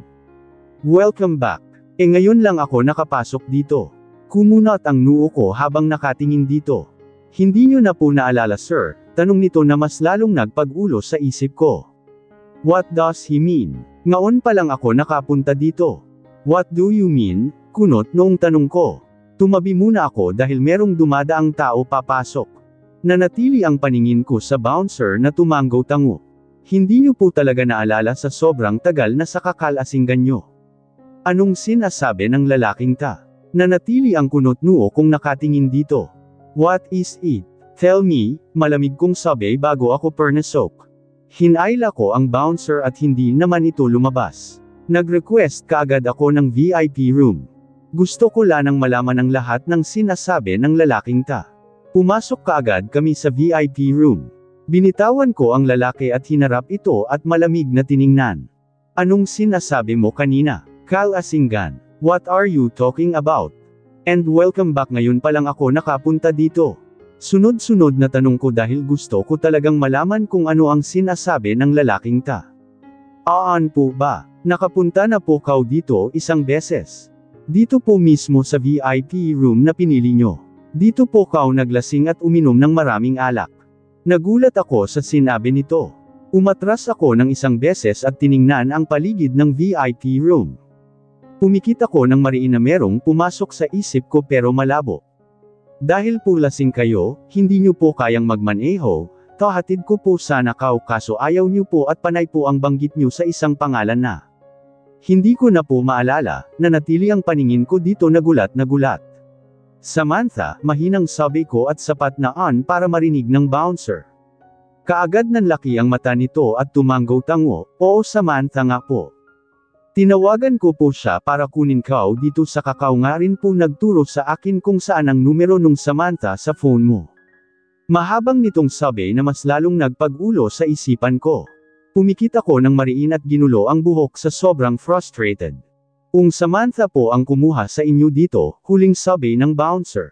Welcome back. Ngayon lang ako nakapasok dito. Kumunat ang noo ko habang nakatingin dito. Hindi nyo na po naalala sir, tanong nito na mas lalong nagpag-ulo sa isip ko. What does he mean? Ngaon pa lang ako nakapunta dito. What do you mean? Kunot noong tanong ko. Tumabi muna ako dahil merong dumadaang tao papasok. Nanatili ang paningin ko sa bouncer na tumanggo-tango. Hindi niyo po talaga naalala sa sobrang tagal na sa kakalasinggan nyo. Anong sinasabi ng lalaking ta? Nanatili ang kunot noo kung nakatingin dito. What is it? Tell me, malamig kong sabi bago ako pernasok. Hinayla ko ang bouncer at hindi naman ito lumabas. Nag-request kaagad ako ng VIP room. Gusto ko lanang malaman ang lahat ng sinasabi ng lalaking ta. Pumasok kaagad kami sa VIP room. Binitawan ko ang lalaki at hinarap ito at malamig na tiningnan. Anong sinasabi mo kanina? Kalasingan. What are you talking about? And welcome back, ngayon pa lang ako nakapunta dito. Sunod-sunod na tanong ko dahil gusto ko talagang malaman kung ano ang sinasabi ng lalaking ta. Aan po ba? Nakapunta na po kaw dito isang beses. Dito po mismo sa VIP room na pinili nyo. Dito po kaw naglasing at uminom ng maraming alak. Nagulat ako sa sinabi nito. Umatras ako ng isang beses at tiningnan ang paligid ng VIP room. Pumikit ako ng mariin na merong pumasok sa isip ko pero malabo. Dahil po lasing kayo, hindi nyo po kayang magmaneho, tahatid ko po sana kaw kaso ayaw nyo po at panay po ang banggit nyo sa isang pangalan na. Hindi ko na po maalala, nanatili ang paningin ko dito nagulat na gulat. Samantha, mahinang sabi ko at sapat na on para marinig ng bouncer. Kaagad nanlaki ang mata nito at tumanggaw-tango, oo Samantha nga po. Tinawagan ko po siya para kunin kaw dito sa kakao nga rin po nagturo sa akin kung saan ang numero nung Samantha sa phone mo. Mahabang nitong sabi na mas lalong nagpag-ulo sa isipan ko. Pumikit ako ng mariin at ginulo ang buhok sa sobrang frustrated. Samantha po ang kumuha sa inyo dito, huling sabi ng bouncer.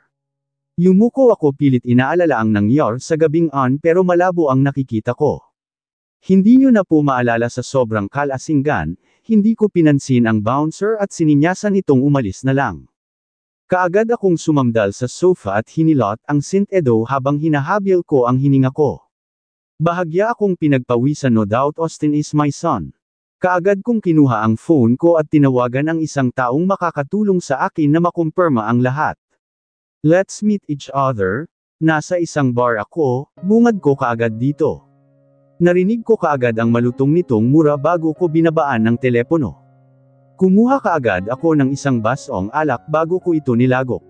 Yumuko ako pilit inaalala ang nangyar sa gabing on pero malabo ang nakikita ko. Hindi nyo na po maalala sa sobrang kalasingan, hindi ko pinansin ang bouncer at sininyasan itong umalis na lang. Kaagad akong sumamdal sa sofa at hinilot ang Sint-Edo habang hinahabil ko ang hininga ko. Bahagya akong pinagpawisan, no doubt Austin is my son. Kaagad kong kinuha ang phone ko at tinawagan ang isang taong makakatulong sa akin na makumpirma ang lahat. Let's meet each other. Nasa isang bar ako, bungad ko kaagad dito. Narinig ko kaagad ang malutong nitong mura bago ko binabaan ng telepono. Kumuha kaagad ako ng isang basong alak bago ko ito nilagok.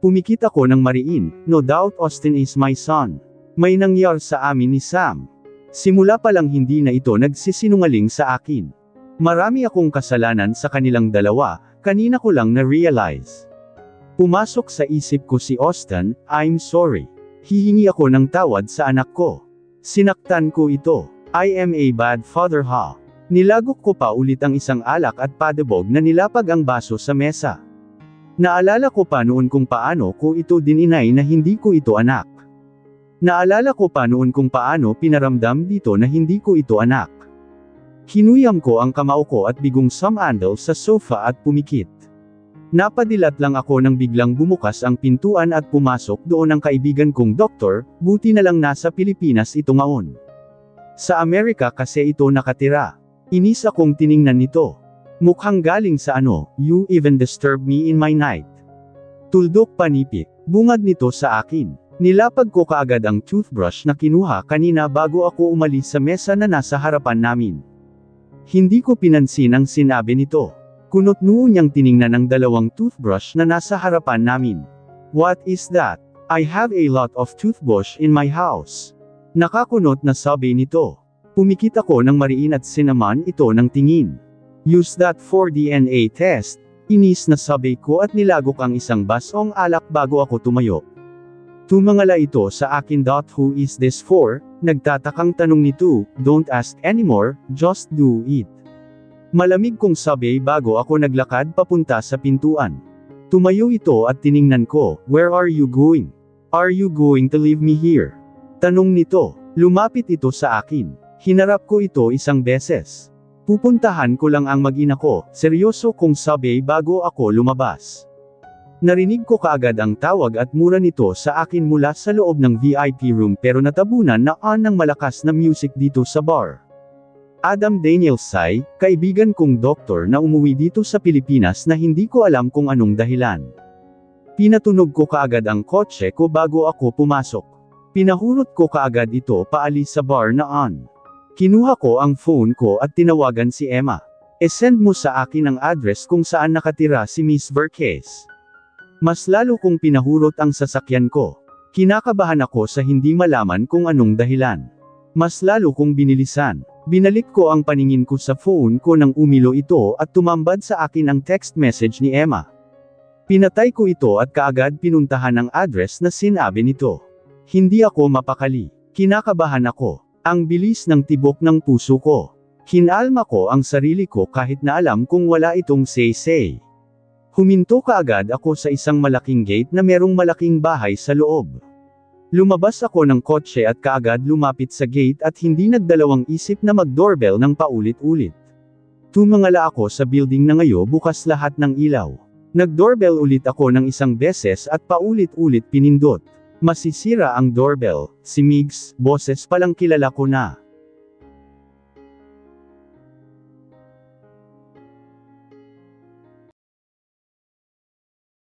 Pumikit ako ng mariin, no doubt Austin is my son. May nangyar sa amin ni Sam. Simula pa lang hindi na ito nagsisinungaling sa akin. Marami akong kasalanan sa kanilang dalawa, kanina ko lang na-realize. Pumasok sa isip ko si Austin, I'm sorry. Hihingi ako ng tawad sa anak ko. Sinaktan ko ito. I am a bad father ha. Nilagok ko pa ulit ang isang alak at padebog na nilapag ang baso sa mesa. Naalala ko pa noon kung paano ko ito dininay na hindi ko ito anak. Naalala ko pa noon kung paano pinaramdam dito na hindi ko ito anak. Hinuyam ko ang kamao ko at bigong sumandal sa sofa at pumikit. Napadilat lang ako nang biglang bumukas ang pintuan at pumasok doon ang kaibigan kong doktor, buti na lang nasa Pilipinas ito ngayon. Sa Amerika kasi ito nakatira. Inis akong tiningnan nito. Mukhang galing sa ano, you even disturb me in my night. Tuldok panipik, bungad nito sa akin. Nilapag ko kaagad ang toothbrush na kinuha kanina bago ako umalis sa mesa na nasa harapan namin. Hindi ko pinansin ang sinabi nito. Kunot-noo niyang tiningnan ang dalawang toothbrush na nasa harapan namin. What is that? I have a lot of toothbrush in my house. Nakakunot na sabi nito. Pumikit ako ng mariin at sinaman ito ng tingin. Use that for DNA test. Inis na sabi ko at nilagok ang isang basong alak bago ako tumayo. Tumangala ito sa akin. Who is this for? Nagtatakang tanong nito. Don't ask anymore, just do it. Malamig kong sabi bago ako naglakad papunta sa pintuan. Tumayo ito at tiningnan ko. Where are you going? Are you going to leave me here? Tanong nito. Lumapit ito sa akin. Hinarap ko ito isang beses. Pupuntahan ko lang ang mag-ina ko, seryoso kong sabi bago ako lumabas. Narinig ko kaagad ang tawag at mura nito sa akin mula sa loob ng VIP room pero natabunan na on ng malakas na music dito sa bar. Adam Danielsay, kaibigan kong doktor na umuwi dito sa Pilipinas na hindi ko alam kung anong dahilan. Pinatunog ko kaagad ang kotse ko bago ako pumasok. Pinahurot ko kaagad ito paalis sa bar na on. Kinuha ko ang phone ko at tinawagan si Emma. E-send mo sa akin ang address kung saan nakatira si Miss Verkes. Mas lalo kong pinahurot ang sasakyan ko. Kinakabahan ako sa hindi malaman kung anong dahilan. Mas lalo kong binilisan. Binalik ko ang paningin ko sa phone ko nang umilo ito at tumambad sa akin ang text message ni Emma. Pinatay ko ito at kaagad pinuntahan ang address na sinabi nito. Hindi ako mapakali. Kinakabahan ako. Ang bilis ng tibok ng puso ko. Kinalma ko ang sarili ko kahit na alam kong wala itong say-say. Huminto kaagad ako sa isang malaking gate na merong malaking bahay sa loob. Lumabas ako ng kotse at kaagad lumapit sa gate at hindi nagdalawang isip na mag-doorbell ng paulit-ulit. Tumangala ako sa building na ngayon bukas lahat ng ilaw. Nag-doorbell ulit ako ng isang beses at paulit-ulit pinindot. Masisira ang doorbell, si Migs, boses palang kilala ko na.